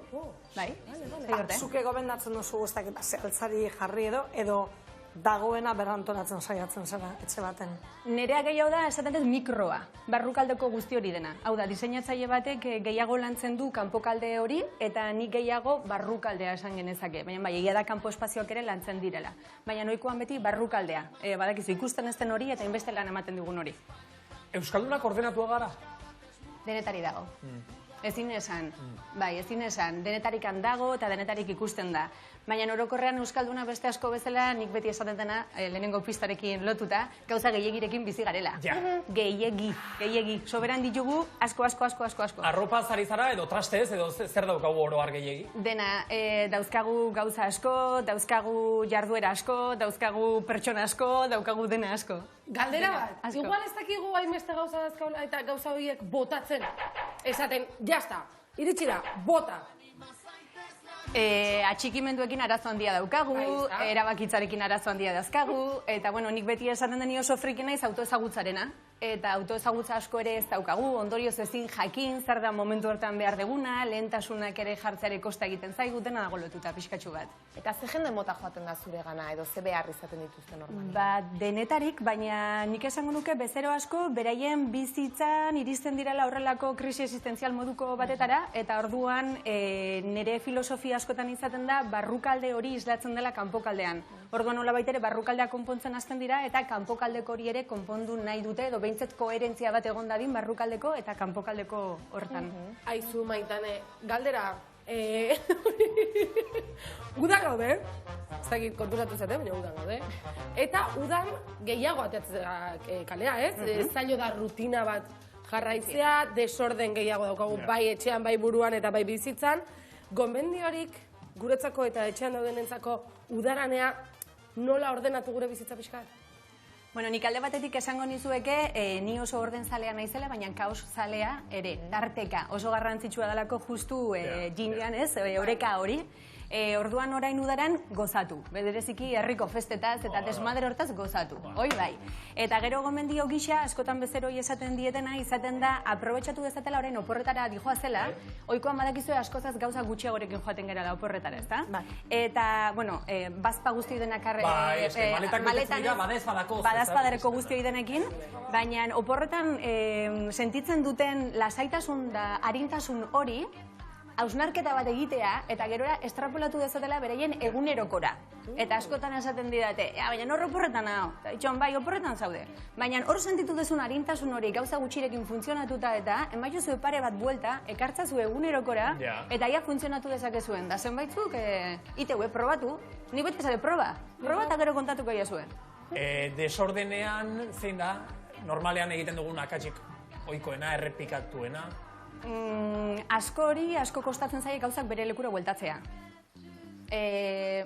Bai, 6 urte. Zuke gomendatzen duzu guztak altzari jarri edo dagoena berrantolatzen saiatzen zara, etxe baten. Nerea gehiago da, esaten dut mikroa, barrukaldeko guzti hori dena. Hau da, diseinatzaile batek gehiago lantzen du kanpokalde hori, eta nik gehiago barrukaldea esan genezake. Baina bai, egia da kanpo espazioak ere lantzen direla. Baina noikoan beti barrukaldea. Badakizu, ikusten ez den hori eta inbeste lan ematen dugun hori. Euskaldunak ordenatua gara? Denetari dago. ezin esan. Bai, ezin esan. Denetarik handago eta denetarik ikusten da. Baina orokorrean euskalduna beste asko bezala, nik beti esaten dena, lehenengo pistarekin lotuta, gauza gehiagirekin bizi garela. Gehiegi. Soberan ditugu asko. Arropa zari zara edo trastez edo zer daukagu oro har gehiegi? Dena, dauzkagu gauza asko, dauzkagu jarduera asko, dauzkagu pertsona asko, daukagu dena asko. Galdera bat, igual ez dakigu hainbeste gauza dazkaula eta gauza horiek botatzen. Esaten, jazta, iritsi da, bota. Atxikimenduekin arazo handia daukagu, erabakitzarekin arazo handia dauzkagu, eta bueno, nik beti esaten deni oso friki naiz autoezagutzarena. Eta autoezagutza asko ere ez daukagu, ondorioz ezin jakin, zer da momentu hortan behar deguna, lehentasunak ere jartzeare kosta egiten zaigu, dena dago lotuta pixkatxu bat. Eta ze jende mota joaten da zure gana, edo ze behar izaten dituzte normalean? Ba, denetarik, baina nik esango nuke bezero asko, beraien bizitzan iristen direla horrelako krisi existenzial moduko batetara, eta orduan nire filosofia askotan izaten da, barrukalde hori islatzen dela kanpokaldean. Orduan nola baitere, barrukaldea konpontzen hasten dira, eta kanpokaldeko hori ere konpondu nahi dute, edo behintzat koherentzia bat egon dadin barrukaldeko eta kanpokaldeko hortan. Aizu, Maitane, galdera, udan gaude, ez dakit konturatu zaten, baina udan gaude, eta udan gehiago ateatzea kalea, ez? Zailo da rutina bat jarraitzea, desorden gehiago daukagu, bai etxean, bai buruan eta bai bizitzan. Gomendiorik guretzako eta etxean daudenentzako udaranea nola ordenatu gure bizitza pixkat? Bueno, nik alde batetik esango nizueke, ni oso ordenzalea naizela, baina kaos zalea ere, tarteka, oso garrantzitsua dalako justu jindean ez, oreka hori. Orduan orain udaran gozatu, bedereziki herriko festetaz eta desmadre hortaz gozatu, hoi bai. Eta gero gomendio gisa, askotan bezeroi esaten dietena, izaten da, aprobetxatu dezatela orain oporretara dijoa zela, oikoan badakizue askozaz gauza gutxiagorekin joaten gerala oporretara, ezta? Eta, bueno, bazpa guzti denak maletan badazpadareko guzti denekin, baina oporretan sentitzen duten lasaitasun da harintasun hori, hausnarketa bat egitea, eta gerora estrapolatu dezatela beraien egunerokora. Eta askotan esaten didate, baina hor oporretan hau, eta itxon, bai, oporretan zaude. Baina hor sentitu dezun harintasun hori gauza gutxirekin funtzionatuta eta, emaitu zuen pare bat buelta, ekartza zuen egunerokora, eta ia funtzionatu dezakezuen. Da zenbaitzuk, iteue, probatu, ni beti esate, proba eta gero kontatuko ia zuen. Desordenean, zein da, normalean egiten dugun akatsik oikoena, errepikatuena? Asko kostatzen zaie gauzak bere lekura bueltatzea.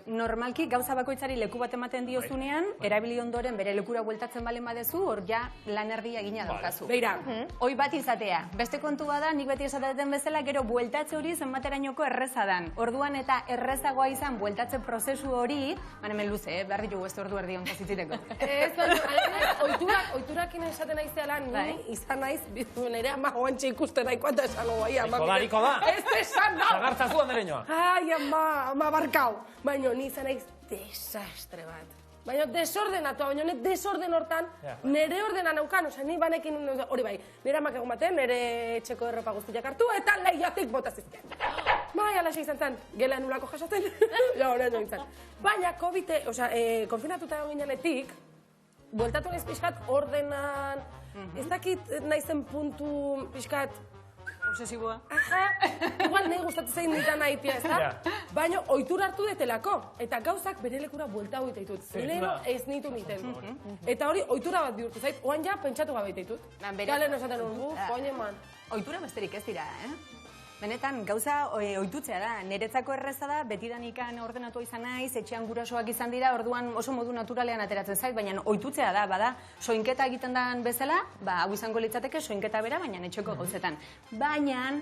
Normalki gauza bakoitzari leku bat ematen diozunean, erabili ondoren bere lekura bueltatzen balen badezu, hor ja lan erdia egina daukazu. Beira. Hoi bat izatea. Beste kontua da, nik beti esaten bezala, gero bueltatze hori zenbaterainoko erreza dan. Orduan eta errezagoa izan bueltatze prozesu hori, baina hemen luze, behar ditugu beste ordu erdi hontaz itziteko. Ez, oiturakin esaten naizeala, ni izan naiz, bizuen ere ama oantxe ikusten nahikoa eta esango bai, ama. Niko da. Ez esan da. Zagartzazu andereñoa. Ai, ama barkau. Baina ni izan naiz desastre bat. Baina desordenatua, baina desorden hortan, nire ordena naukan, osea, ni banekin hori bai, nire amak egun baten, nire etxeko erropa guztiak hartu, eta lehiatik bota zizten. Bai, alaxe izan zen, gela nulako jasoten, ja, horrein izan. Baina, konfinatuta egon ginenetik, bueltatu naiz pixkat ordenan, ez dakit naizen puntu pixkat, obsesiboa. Igual nahi gustatzen zein nitan nahitia, ez da? Baina ohitura hartu detelako, eta gauzak bere lekura buelta hoita ditut. Lero ez nitu niten. Eta hori ohitura bat bihurtu zait, oan ja pentsatu gabe ditut. Galen esaten hori, joan eman. Ohitura besterik ez dira, Benetan, gauza ohitutzea da. Niretzako erreza da, betidanikan ordenatu izan naiz, etxean gurasoak izan dira, orduan oso modu naturalean ateratzen zait, baina ohitutzea da, bada, soinketa egiten den bezala, hau izango litzateke soinketa bera, baina etxeko gauzetan. Baina,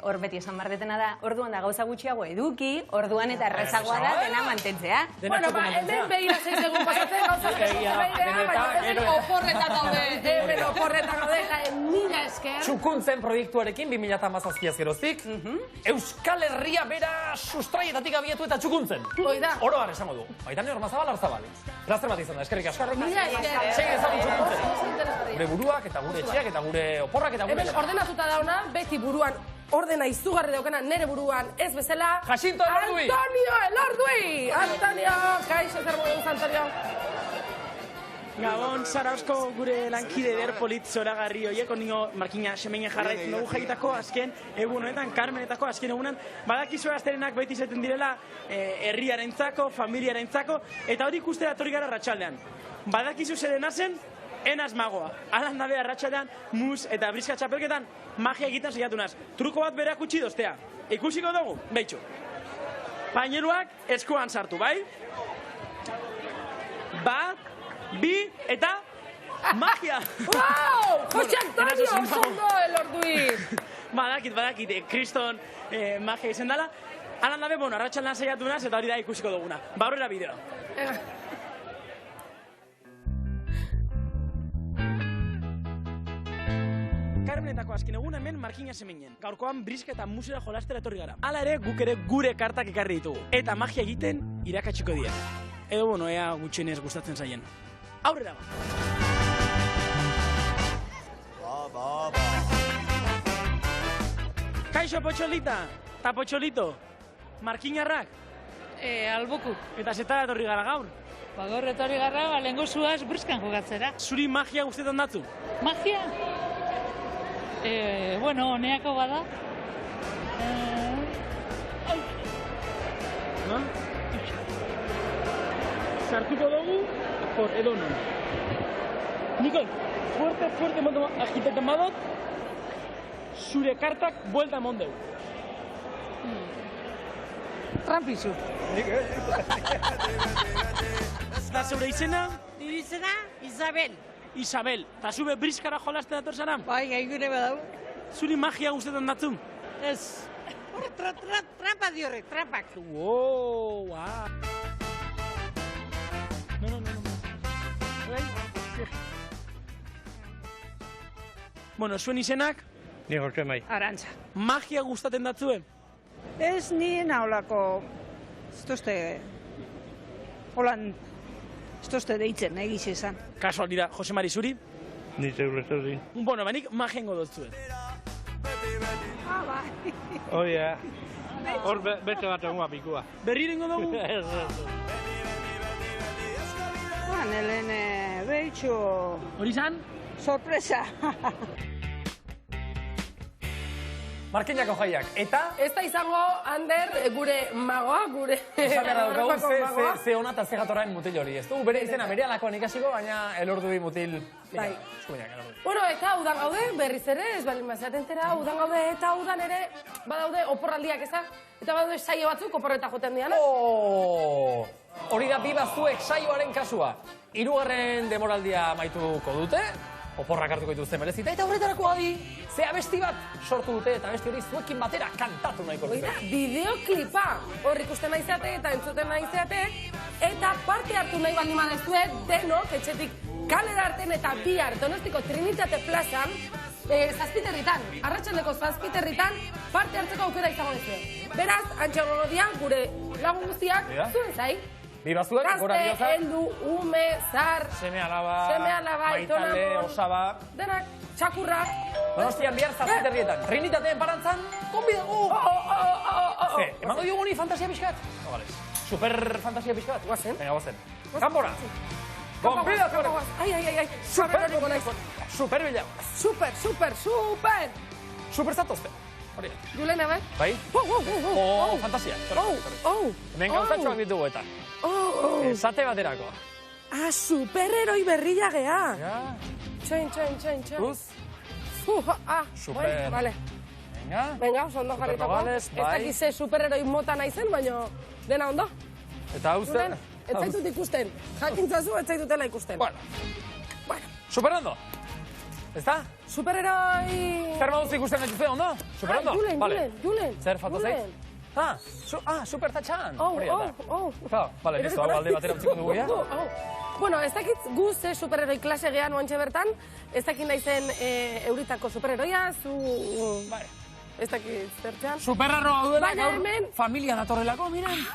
hor beti esan bardetena da, orduan da gauza gutxiago eduki, orduan eta errezagoa da dena mantentzea. Bueno, hemen behira 6 egun pasatzen gauza baina oporretan gaude. Hemen oporretan gaude, eta mila esker. Txukuntzen proiektuarekin 2017 geroztik, Euskal Herria bera sustraietatik abietu eta txukuntzen. Oro har esango du. Maitane Ormazabal Arzabal. Plazer bat izan da, eskerrik asko. Mila esker. Segi ezagun txukuntzen. Gure buruak eta gure etxeak eta gure oporrak eta gure... Hemen ordenatuta dauna, beti buruan ordena izugarri daukena, nere buruan ez bezala... Jacinto Elordui! Antonio Elordui! Antonio, kaixo zer modu, Antonio. Gabon, Zarauzko gure lankide eder polit zoragarri horiek, ondino Markina Semeinen jarraitzen dugu jaietako azken egun honetan, Carmenetako azken egunan, badakizue azterenak beti izaten direla herriarentzako, familiarentzako, eta hori ikustera etorri gara Arratsaldean. Badakizu zerena zen, enaz magoa. Alan dabe Arratsaldean, mus eta briska txapelketan magia egiten saiatu naz. Truko bat berak utzi doztea. Ikusiko dugu, behitxu. Paineruak eskuan sartu, bai? Bat, bi, eta magia! Wow! Jose Antonio, osondo elordui! Badakit, kriston magia izen dela. Alan dabe, Arratsaldean saiatu naz, eta hori da ikusiko duguna. Ba, horrela bideoa. Carmenetako azken egun hemen Markina Semeinen. Gaurkoan briska eta musera jolastera etorri gara. Hala ere, guk ere gure kartak ekarri ditugu. Eta magia egiten irakatsiko dira. Edo, ea gutxienez gustatzen zaien. Aurrera ba! Kaixo Potxolita, eta Potxolito, Markinarrak? Albuku. Eta zeta etorri gara gaur? Gaur etorri gara, lehengo zuaz briskan jokatzera. Zuri magia guztetan datzu? Magia? Neako bada. Sartuko dugu, por edonon. Nikol, fuerte mondo agiteten badot, zure kartak buelta emon dugu. Trampizu. Eta zure izena? Nire izena, Isabel. Isabel, eta zube briskara jolazte dator zara? Bai, gaigure badau. Zuri magia guztetan datzu? Ez. Trampa diorre, trampak. No. Bueno, zuen izenak? Ni Jose Mai. Arantza. Magia gustaten datzue? Ez ni naholako, ez tozte, holan, ez tozte deitzen, egiz esan. Kasualidad, Jose Mari zuri? Ni zeure zuri. Bueno, banik magiengo dotzue. Bai. Oia, hor beste bat egun apikua. Berrirengo dugu? Helen, behitxo... Hori zan? Sorpresa. Markinako jaiak, eta? Ez da izango, Ander, gure magoa, gure... Esaterra dugu, ze hona eta ze gatorrain mutil hori, ez du? Bere izena bere alakoan ikasiko, baina elordui mutil... Bai. Eskuminak, elordui. Bueno, eta udan gaude, berriz ere, ez baldin bazaten tera, udan gaude, eta udan ere, badaude oporraldiak ezak, eta badaude saio batzuk oporreta joten diana. Hori da bi bazuek saioaren kasua. 3. demoraldia maituko dute, oporrak hartuko dituzten berezita, eta horretarako adi, ze abesti bat sortu dute, eta abesti hori zuekin batera kantatu nahiko dute. Oida, bideoklipa hor ikusten naizeate eta entzuten naizeate, eta parte hartu nahi baldin badezue, denok, etxetik kalera arten eta bihar Donostiko Trinitate plazan, zazpiterritan, Arratsaldeko zazpiterritan, parte hartzeko aukera izango dezue. Beraz, antxe horrodian, gure lagun guztiak, zuen zai. Bi bazuek, gora biozak. Gazte, heldu, ume, zar, seme alaba, maitale, osaba. Denak, txakurrak. Donostian bihar zazpiterrietan. Trinitateen parantzan, konbidagu! Emango diogu ni fantasia pixkat? Super fantasia pixkat? Guazen. Venga, guazen. Kanbora! Konbidatu ere! Ai! Super bila! Super! Super zatozte! Hori. Julena, bai? Bai? Fantasia. Hemen gauzatxoak ditugu eta. Esate baterako. Superheroi berria gea. Txoin. Uz? Super. Vale. Venga, oso ondo jarritakoa. Ez dakize superheroi mota naizen, baina dena ondo. Eta hau zen? Ez zaitut ikusten. Jakintzazu, ez zaitutela ikusten. Bueno. Superondo. Ez da? Superheroi... Zer moduz ikusten dituzte, ondo? Superondo? Julen. Zer falta zait? Super tatxan. Vale, listo, hau alde batera utziko dugu, ja? Bueno, ez dakit guz superheroi klase gehan oantxe bertan, ez dakit naizen euritako superheroia, zu... Ez dakit zertxan. Superherro hau duela, gaur familia datorrelako, miren.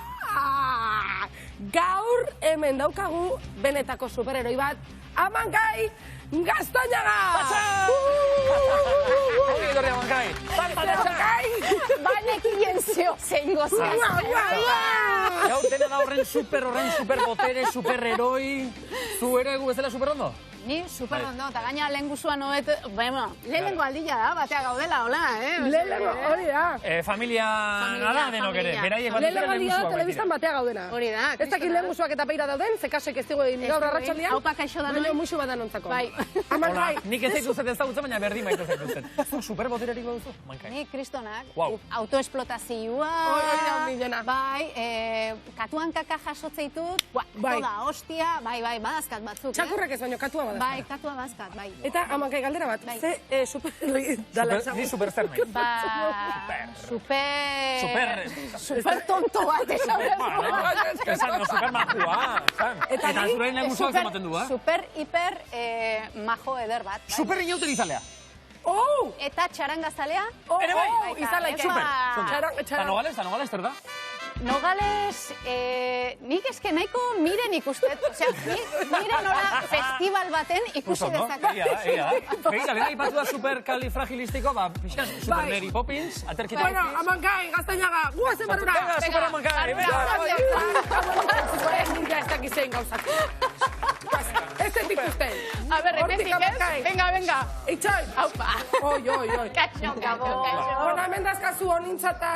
Gaur hemen daukagu benetako superheroi bat, Amankai Gaztañaga! Hori etorri Amankai! Banekien zeo zein gozaz. Gaur dena da horren superbotere, superheroi. Zu ere gu bezala superondo? Ni superondo, eta gaina lehen guzuan hoet, lehenengo aldila da, batea gaudela, hola, Lehenengo, hori da. Familia nada denok ere. Lehenengo aldila da, telebistan batea gaudena. Hori da. Ez dakit lehen guzuak eta peira dauden, zekasek ez digo gaur arratsaldean. Haupa kaixo da baina muixu bat danontzako. Bai. Amankai. Nik ez zaituzet ezagutzen, baina berdin maite zaituzet. Zu superbotererik baduzu? Ni kristonak, Wow. autoesplotazioa, Hori da milena. bai, katuan kaka jasotzeitut, toda hostia, bai, badazkat batzuk, Txakurrak ez baino, katua badazkat. Bai, katua bazkat, bai. Eta amankai galdera bat, ze superheroi dala esan. Ni super zer nahi. Super tonto bat esan. Esan, super majua. Eta zure lehen guzuak ematen du, Super, hiper, majo eder bat. Super inauten izalea. Eta txarangazalea. Ere bai, izalaik. Eta Nogales, zer da? Nogales, nik eske nahiko miren ikustet. Osea, mire nola festival baten ikusi dezaket. Egia. Begira, lehen aipatu da superkalifragilistiko, pixkan, Super Mary Poppins, aterkita. Bueno, amankai, gaztainaga, guazen barura. Venga, super amankai. Venga, ez dakizein gauzak. Ez zentik usten. A ber, repetik ez? Venga. Itxoi. Aupa. Oi. Kaixo, gabo. Bueno, hemen dazkazu honintzata...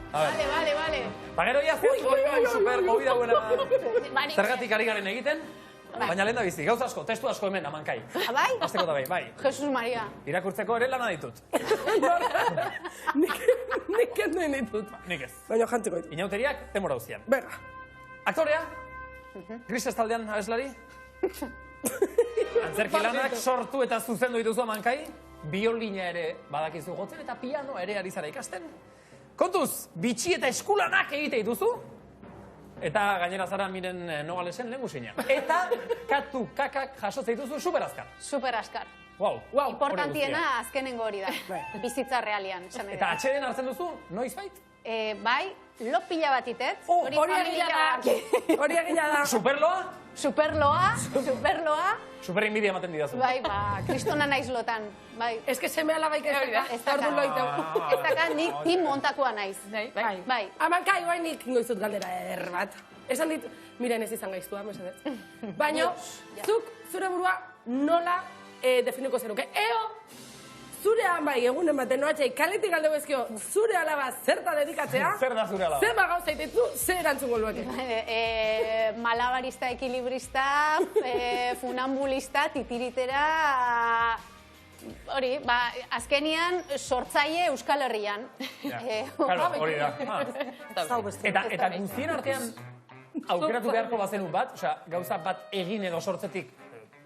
Vale. Gero ya super movida buena. Zergatik ari garen egiten? Baina lehen da bizi, gauza asko, testu asko hemen, amankai. Bai? Azteko da bai. Jesus Maria. Irakurtzeko ere lana ditut. Nik ez nuen ditut. Nik ez. Baina jantzeko ditut. Inauteriak, temora uzian. Berra. Aktorea? Grises taldean abeslari? Antzerki lanak sortu eta zuzendu dituzu amankai? Biolina ere badakizu jotzen eta piano ere ari zara ikasten? Kontuz, bitxi eta eskulanak egite dituzu? Eta gainera zara miren Nogalesen lehen guzina. Eta katu kakak jasotze dituzu super azkar. Super azkar. Wow. Importantiena azkenengo hori da. Bizitza realian. Eta atxeden hartzen duzu, noiz bait? Bai, lo pila bat itet. Hori egila da. Superloa? Superloa. Super inbidia ematen didazu. Bai, kristona naiz lotan. Bai. Ez que seme alabaik ez da ordu loiteu. Ez daka, nik tim montakoa naiz. Bai. Amankai, guain nik ingoizut galdera bat. Esan dit, miren ez izan gaiztua, mesedez. Baina, zuk zure burua nola definiko zenuke. Zure amai egunen baten noatxai kaletik aldeu ezkio, zure alaba zerta dedikatzea? Zer da zure alaba? Zer gauza itetu, zer erantzungo lueke? Malabarista, ekilibrista, funambulista, titiritera... Hori, azkenian sortzaile Euskal Herrian. Hori da. Eta guztien artean aukeratu beharko bazenun bat, gauza bat egin edo sortzetik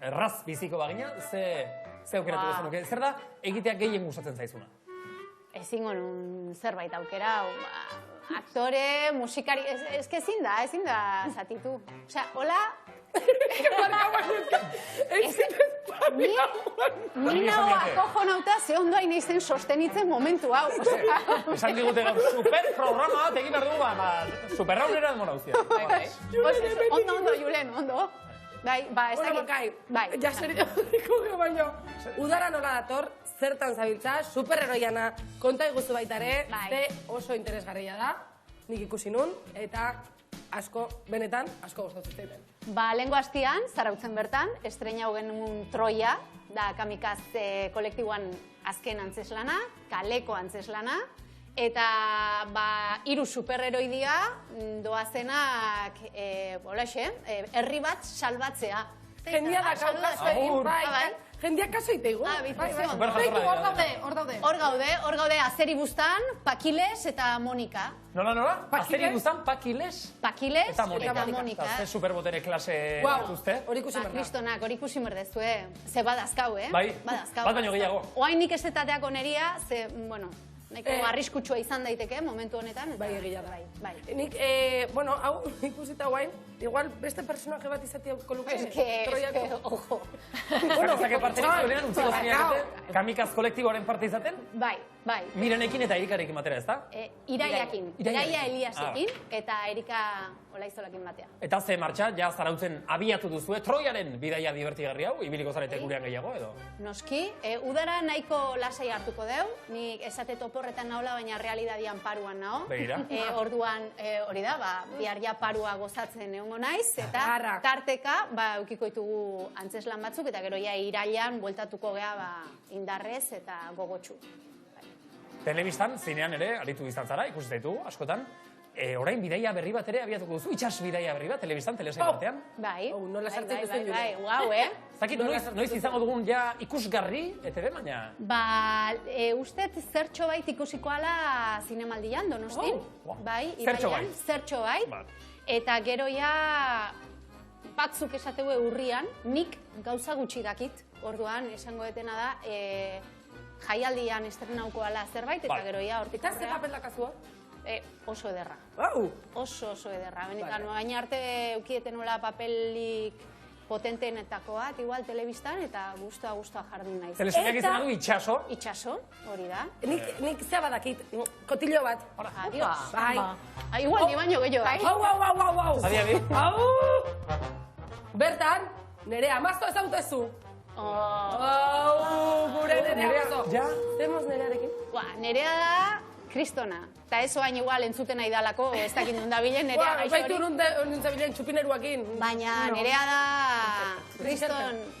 erraz biziko bagina, ze aukeratu bazenuke? Zer da egiteak gehien gustatzen zaizuna? Ezingo nun zerbait aukera, aktore, musikari, ez que ezin da zatitu. Osea, hola... Ni nago akojo nauta ze ondo hain eizen sostenitzen momentu hau. Esan digute gaur, super programa bat egin behar dugu, super raunera demora guztia. Ondo, Julen, ondo. Bai, ez dakit. Bai. Jaserio diko baino. Udara nola dator, zertan zabiltza, superheroiana konta iguzu baitare, ze oso interesgarria da, nik ikusi nun, eta asko, benetan, asko gustatzen zaiten. Lehengo hastian, Zarautzen bertan, estrena genuen Troia, da Kamikaz kolektiboan azken antzeslana, kaleko antzeslana, eta 3 superheroi dira doazenak, herri bat salbatzea. Jendia da kaukazue, jendia kaso iteigu. Hor gaude, Azeri Bustan, Pakiles eta Monika. Nola? Azeri Bustan, Pakiles? Pakiles eta Monika. Ze superbotere klase dituzte? Hori ikusi merda. Kristonak, hori ikusi merdezue. Ze badazkau, Bai, bat baino gehiago. Oain nik estetateako neria, ze, bueno, nahiko arriskutsua izan daiteke momentu honetan. Bai, egia da. Bai. Nik, hau ikusita guain, igual beste personaje bat izatiako luke. Eske, ojo. Zake parte nizkoenean, utziko zineakete, Kamikaz kolektiboaren parte izaten? Bai, Bai. Mirenekin eta Erikarekin batera, ez da? Iraiakin. Iraia Eliasekin eta Erika Olaizolakin batea. Eta ze martxa, ja zarautzen abiatu duzue, Troiaren bidaia divertigarri hau, ibiliko zarete gurean gehiago, edo? Noski, udara nahiko lasai hartuko deu, nik esate toporretan nahola, baina realidadian paruan nao. Begira. Orduan, hori da, bihar ja parua gozatzen egongo naiz, eta tarteka, eukiko ditugu antzeslan batzuk, eta gero ja irailan bueltatuko gea indarrez eta gogotxu. Telebistan, zinean ere, aritu izan zara, ikusi ditugu, askotan. Orain bidaia berri bat ere abiatuko duzu, itxas bidaia berri bat, telebistan, telesail batean. Bai. Nola sartzen duzu. Bai, guau, Zaki, noiz izango dugun ja ikusgarri, ETV, baina? Ustet zertxo bait ikusikoala zinemaldian, Donostin. Bai, iraian, zertxo bait. Eta gero ja, batzuk esateu urrian, nik gauza gutxi dakit, orduan, esango etena da, jaialdian estrenauko ala zerbait, eta gero ja hortik horrea. Eta ze papel dakazu? Oso ederra. Oso ederra. Benetan, baina arte eukieten nola papelik potenteenetako bat, igual telebistan, eta guztua jardun naiz. Telesainak izan du itxaso? Itxaso, hori da. Nik zea badakit, kotillo bat. Adios. Bai. Igual ni baino gehiago, bai. Hau. Adi. Bertan, Nerea Amazto ezagutezu. Gure Nerea Amazto. Ja? Zemoz Nerearekin? Nerea da kristona. Eta ez oain igual entzuten nahi dalako, ez dakit nun dabilen Nerea gaixo hori. Baitu nun dabilen txupineruakin. Baina Nerea da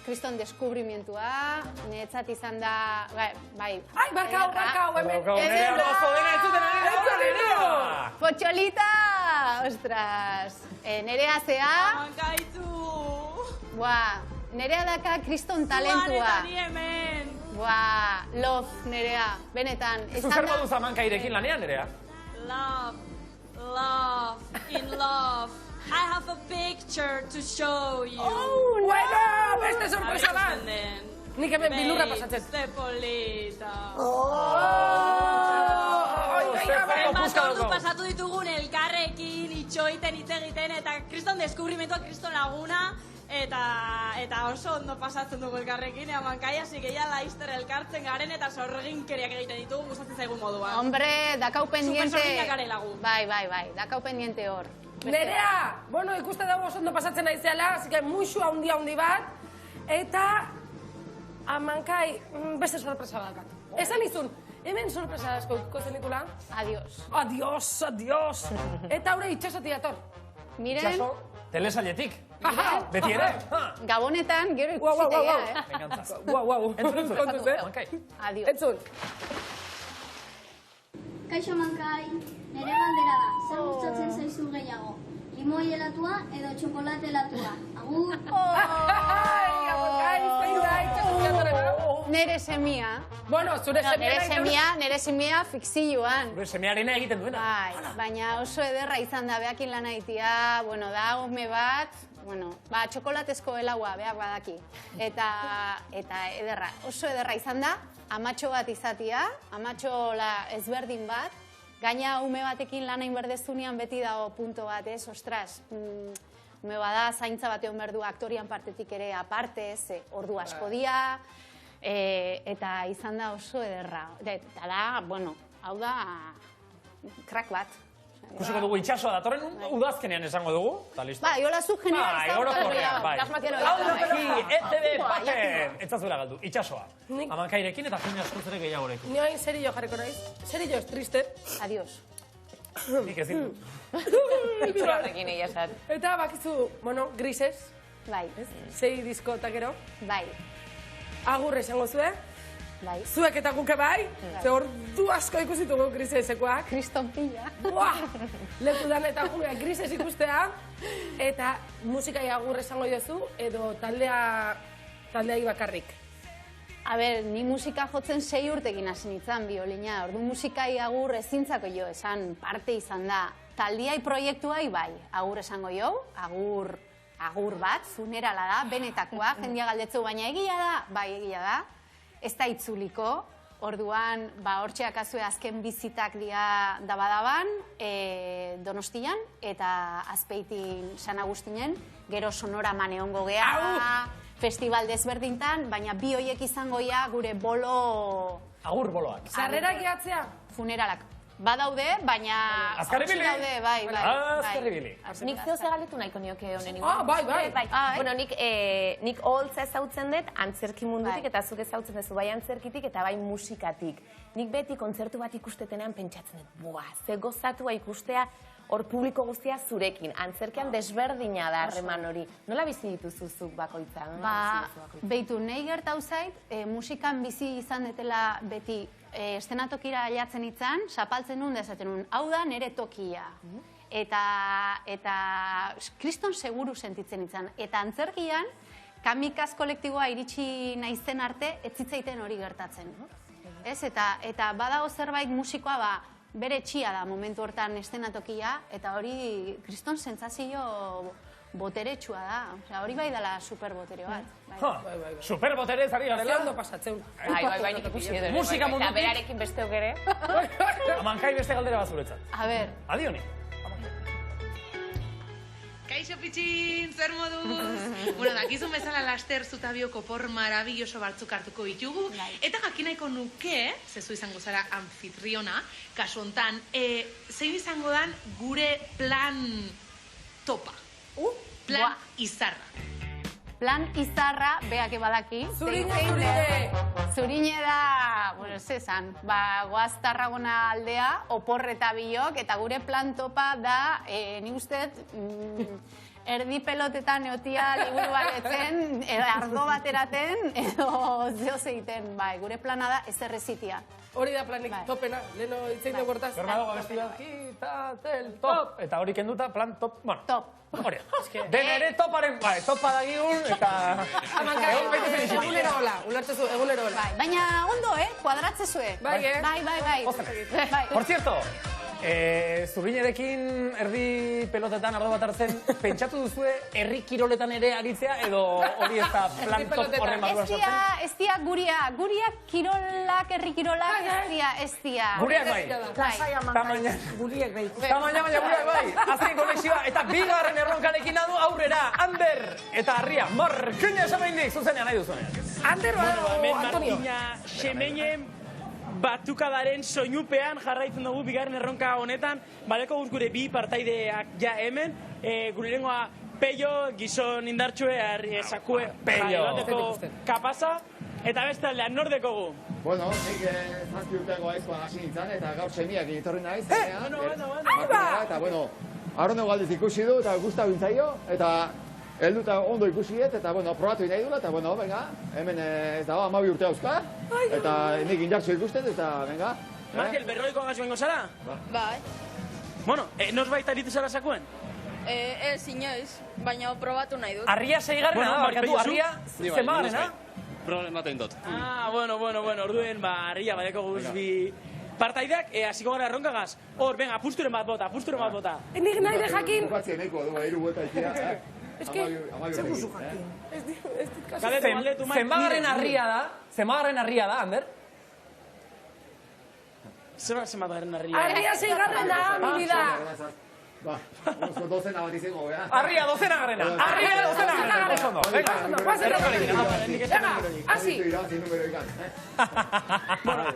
kriston deskubrimientua, niretzat izan da, bai. Ai, barkau, hemen. Nerea Amazto dena entzuten ari da. Potxolita! Ostras. Nerea zea. Amankaitu. Nerea daka kriston talentua. Ni hemen. Love, Nerea. Benetan. Zer moduz Amankairekin lanean, Nerea? Love, in love. I have a picture to show you. Bueno, beste sorpresa bat. Nik hemen bilurra pasatzen. Ze polita. Ordu pasatu ditugun elkarrekin, itxoiten, hitz egiten, eta kriston deskubrimentua, kriston laguna, eta oso ondo pasatzen dugu elkarrekin, Amankai, hasi gehiago laizter elkartzen garen, eta sorginkeriak egiten ditugu, gustatzen zaigun moduan. Hombre, dakau pendiente... Super sorginak garelagu. Bai, dakau pendiente hor. Nerea, bueno, ikuste dago oso ondo pasatzen naizeala, así que muixu handi bat, eta Amankai, beste sorpresa bakat. Esan izun, hemen sorpresa asko ikusten ditula. Adios. Eta haure itxasotik dator. Miren... Itxaso, telesailetik. Beti ere. Gabonetan, gero ikusitea, Entzun, Amankai. Adios. Entzun. Kaixo Amankai, nire galdera da, zer gustatzen zaizu gehiago? Limoi helatua edo txokolate helatua? Agur! Nere semia. Bueno, zure semia... Nere semia fikzioan. Zure semiarena egiten duena. Baina oso ederra izan da behakin lan aitia, bueno, da gozme bat, txokolatezko helaua behar badaki. Eta ederra, oso ederra izan da, amatxo bat izatia, amatxo ezberdin bat, gaina ume batekin lan hain berdezunean beti dago punto bat, ostras, ume bada zaintza batean berdu aktorian partetik ere aparte, ordu asko dia, eta izan da oso ederra. Eta da, bueno, hau da, krak bat. Ikusiko dugu itxasoa datorren, udazkenean esango dugu, eta listo. Iola zu generalizatu. ETV baten, etzazuela galdu, itxasoa. Amankairekin eta jende asko zere gehiagorekin. Ni hain serio jarriko naiz, serio es triste. Adios. Nik ez ditu. Itxurarrekin egia esat. Eta bakizu, bueno, grises. Bai. 6 disko eta gero. Bai. Agur esango zue. Bai. Zuek eta guke bai. Ze ordu asko ikusitugu grisesekoak. Kriston pila. Leku dan eta junea grises ikustea. Eta musikai agur esango jozu, edo taldeai bakarrik. A ber, ni musika jotzen 6 urtekin hasi nintzen biolina. Ordu musikai agur ezintzako jo, esan parte izan da. Taldiai proiektuai bai, agur esango jo, agur bat, funerala da, benetakoa, jendia galdetzeu, baina egia da? Bai, egia da. Ez da itzuliko, orduan, hortxeak azue azken bizitak da badaban, Donostian, eta Azpeitin San Agustinen, gero Sonoraman egongo gea, festival desberdintan, baina bi hoiek izango gure bolo Agur boloak. Sarrerak gehatzea? Funeralak. Badaude, baina... Azkarribili? Bai. Azkarribili. Nik zeo galetu nahiko nioke honen. Bai. Bueno, nik oholtza ezautzen dut antzerki mundutik eta zuk ezautzen duzu bai antzerkitik eta bai musikatik. Nik beti kontzertu bat ikustetenean pentsatzen dut, buah, ze gozatua ikustea hor publiko guztia zurekin. Antzerkian desberdina da harreman hori. Nola bizi dituzuzuk bakoitza? Beitu, nahi gertau zait, musikan bizi izan detela beti estenatokira aiatzen itzan, zapaltzen nun, dezaten nun, hau da nere tokia. Eta kriston seguru sentitzen itzan. Eta antzerkian, kamikaz kolektiboa iritsi naizen arte, ez zitzaiten hori gertatzen. Eta badago zerbait musikoa, bere txia da momentu hortan estenatokia, eta hori kriston sentsazio boteretsua da. Hori bai dela superbotere bat. Superbotere zari garela? Ondo pasatzen. Bai, nik ikusi edo. Musika mundutik. Eta berarekin besteok ere. Amankai beste galdera bat zuretzat. A ber. Adi honi. Kaixo pitxin, zer moduz? Bueno, dakizun bezala laster zutabioko por marabilloso batzuk hartuko ditugu. Eta jakinaiko nuke, zezu izango zara anfitriona, kasu hontan, zein izango dan gure plan topa? Plan izarra. Plan izarra, beak badaki. Zurine da, bueno, zezan, goaz Tarragona aldea, oporreta bilok, eta gure plan topa da, ni ustez, erdi pelotetan eotia liburu batetzen, ardo bateraten, edo zeo zeiten, gure plana da ez errezitia. Hori da planik topena, leheno itzein dugu hortaz. Bernago abesti bat, quitatel top. Eta hori kenduta, plan top, bueno. Top. Hori. Den ere toparen, topa dagigun, eta... Egunero hola, ulertzezu, egunero hola. Baina ondo, kuadratze zue. Bai. Por cierto, Zurinerekin erdi pelotetan ardo bat hartzen, pentsatu duzue herri kiroletan ere aritzea, edo hori ez da plan top horren barruan sartzen? Ez dia guria kirolak, herri kirolak, ez dia. Guriak bai. Guriek bai. Tamaina baina guriak bai. Azken konexioa, eta bigarren erronkarekin adu aurrera, Ander eta Harria. Markina esabaindik, zuzenean nahi duzunean. Ander Antonio. Markina Xemeñen batukadaren soinupean jarraitzen dugu bigarren erronka honetan. Baleko gure bi partaideak ja hemen. Gure lehengoa Peio, gizon indartxue, sakue, bateko kapasa. Eta beste aldean, nor dekogu? Bueno, nik zazpi urteko aizkoan hasi nintzen, eta gaur semiak etorri naiz. Eta, bueno, arronego aldiz ikusi du, eta guzta bintzaio, eta helduta ondo ikusiet, eta, bueno, probatu nahi dula, eta, bueno, venga, hemen ez dago, 12 urte hauzka, eta nik indartxo ikustet, eta, venga. Markel, berroiko agaz bengo zara? Bai. Bueno, nos baita aritu zara sakuen? Ez, inoiz, baina probatu nahi dut. Harria seigarrena da, barkatu, Harria zemagarrena? Problem batein dut. Bueno, orduen, Harria badeko guzbi partaideak, hasiko gara erronkagaz. Hor, venga, apusturen bat bota. Nik nahi de jakin. Bukatzien nahiko, dugu, 3 buelta ikia. Ez que, zer guzu jakin. Zemagarren Harria da, Ander? Zemagarren Harria. Harria zeigarrena, mi vida. Ba, oso dozena bat izango, bera. Harria, dozena garrena. Oso ondo. Venga, hasi.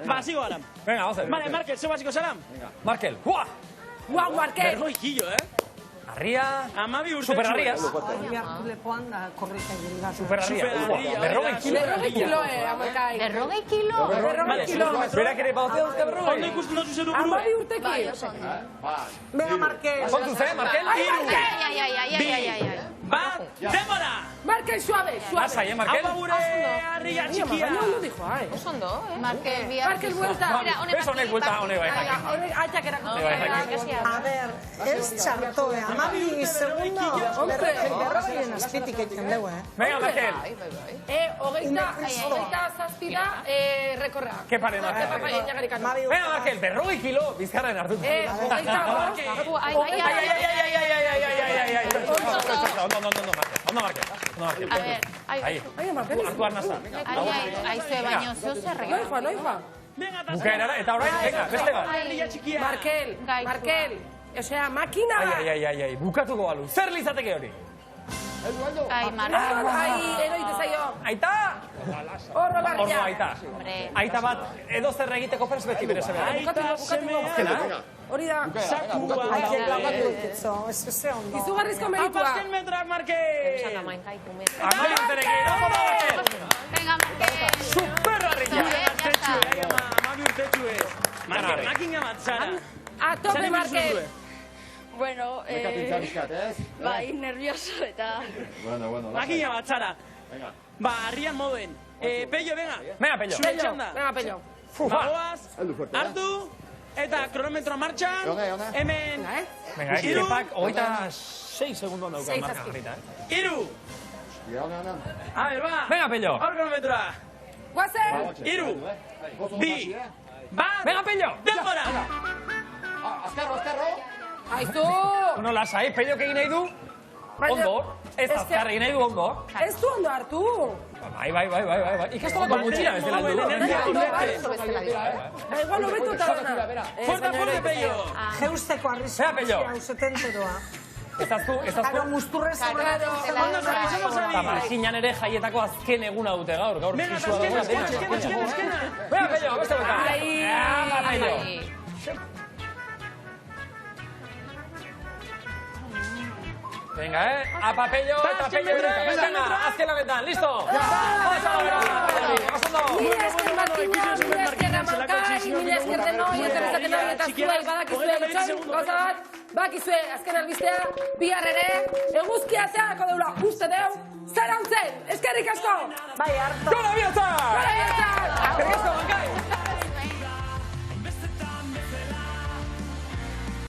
Ba, sigo gara. Venga, vamos a ver. Vale, Markel, zo basiko zara? Markel, guau! Guau, Markel! Berroi kilo, Harria... 12 urte. Superharriaz. Harria lepoan da korrika egin da. Superharria. Berrogei kilo. Amakai. Berrogei kilo? Berrogei kilo. Berak ere baute duzte berrogei. Ondo ikusten dozu zeru buru? 12 urteki. Venga, Markel. Kontuz, Markel? Ai. Bat, demora! Markel, suave. Lasai, Markel? Hau gure Harria txikia. Baina ondo dijo, Oso ondo, Markel, buelta. Beso honek buelta, honek bai. Aitak erako. A ver, ez txartoe, 12 segundo, berrogeien azpitik egiten dugu, Venga, Markel. Hogeita zazpida, rekorra. Que pare, Markel. Venga, Markel, berrogei kilo bizkarren hartu. Hogeita Ondo, Markel. A ver, hartu arnazta. Aizue baino, zeo zerrega. Noiz, Bukaerara, eta orain, venga, beste bat. Markel, osea, makina da. Ai, bukatuko balu. Zer lizateke hori? Ai, Markel. Ai, eroite zaio. Aita! Ordo aita. Aita bat, edo zer egiteko pres beti bere semea. Aita semea. Hori da. Sakua. Ez ondo. Izugarrizko meritua. Azken metroak, Marquez. Amai urterekin, oso da baten. Venga, Marquez. Superrarrilla. Amabi urtetxue. Marquez, makina bat zara. A tope, Marquez. Bueno, bai, nervioso eta... Bueno. Makina bat zara. Ba, harrian moduen. Pello, venga. Venga, Pello. Zure txanda. Venga, Pello. Bagoaz, hartu, eta kronometroa martxan, hemen... Venga, Kepak, 26 segunduan dauka marka jarrita, Iru! A ver, va! Venga, Pello! Hor kronometroa! Guazen! Iru! Bi! Bat! Venga, Pello! Denbora! Azkarro! Aizu! No lasai, Pello egin nahi du? Ondo. Ez azkar egin nahi du ondo. Ez du ondo hartu. Bai. Ikastolako mutxina ez dela du. Igual hobetu eta dena. Fuerte, Pello! Geusteko Venga, Pello. arrizko Ez aztu. Karo musturrez Eta markinan ere jaietako azken eguna dute gaur. Gaur Venga, pisua azkena, dagoela. azkena! Venga, Pello, beste bota. Ama, Pello. Venga, apa Pello, eta Pello venga, azken lanetan, listo? Mila esker Martina, mila esker Amalkai, mila esker denoi, etorrezaten hori eta zuei badakizue itxoin, gauza bat, bakizue azken albistea, bihar ere, eguzkia ateako deula, uste deu, zer hau zen, eskerrik asko! Bai, harto! Gora bihotza! Gora bihotza!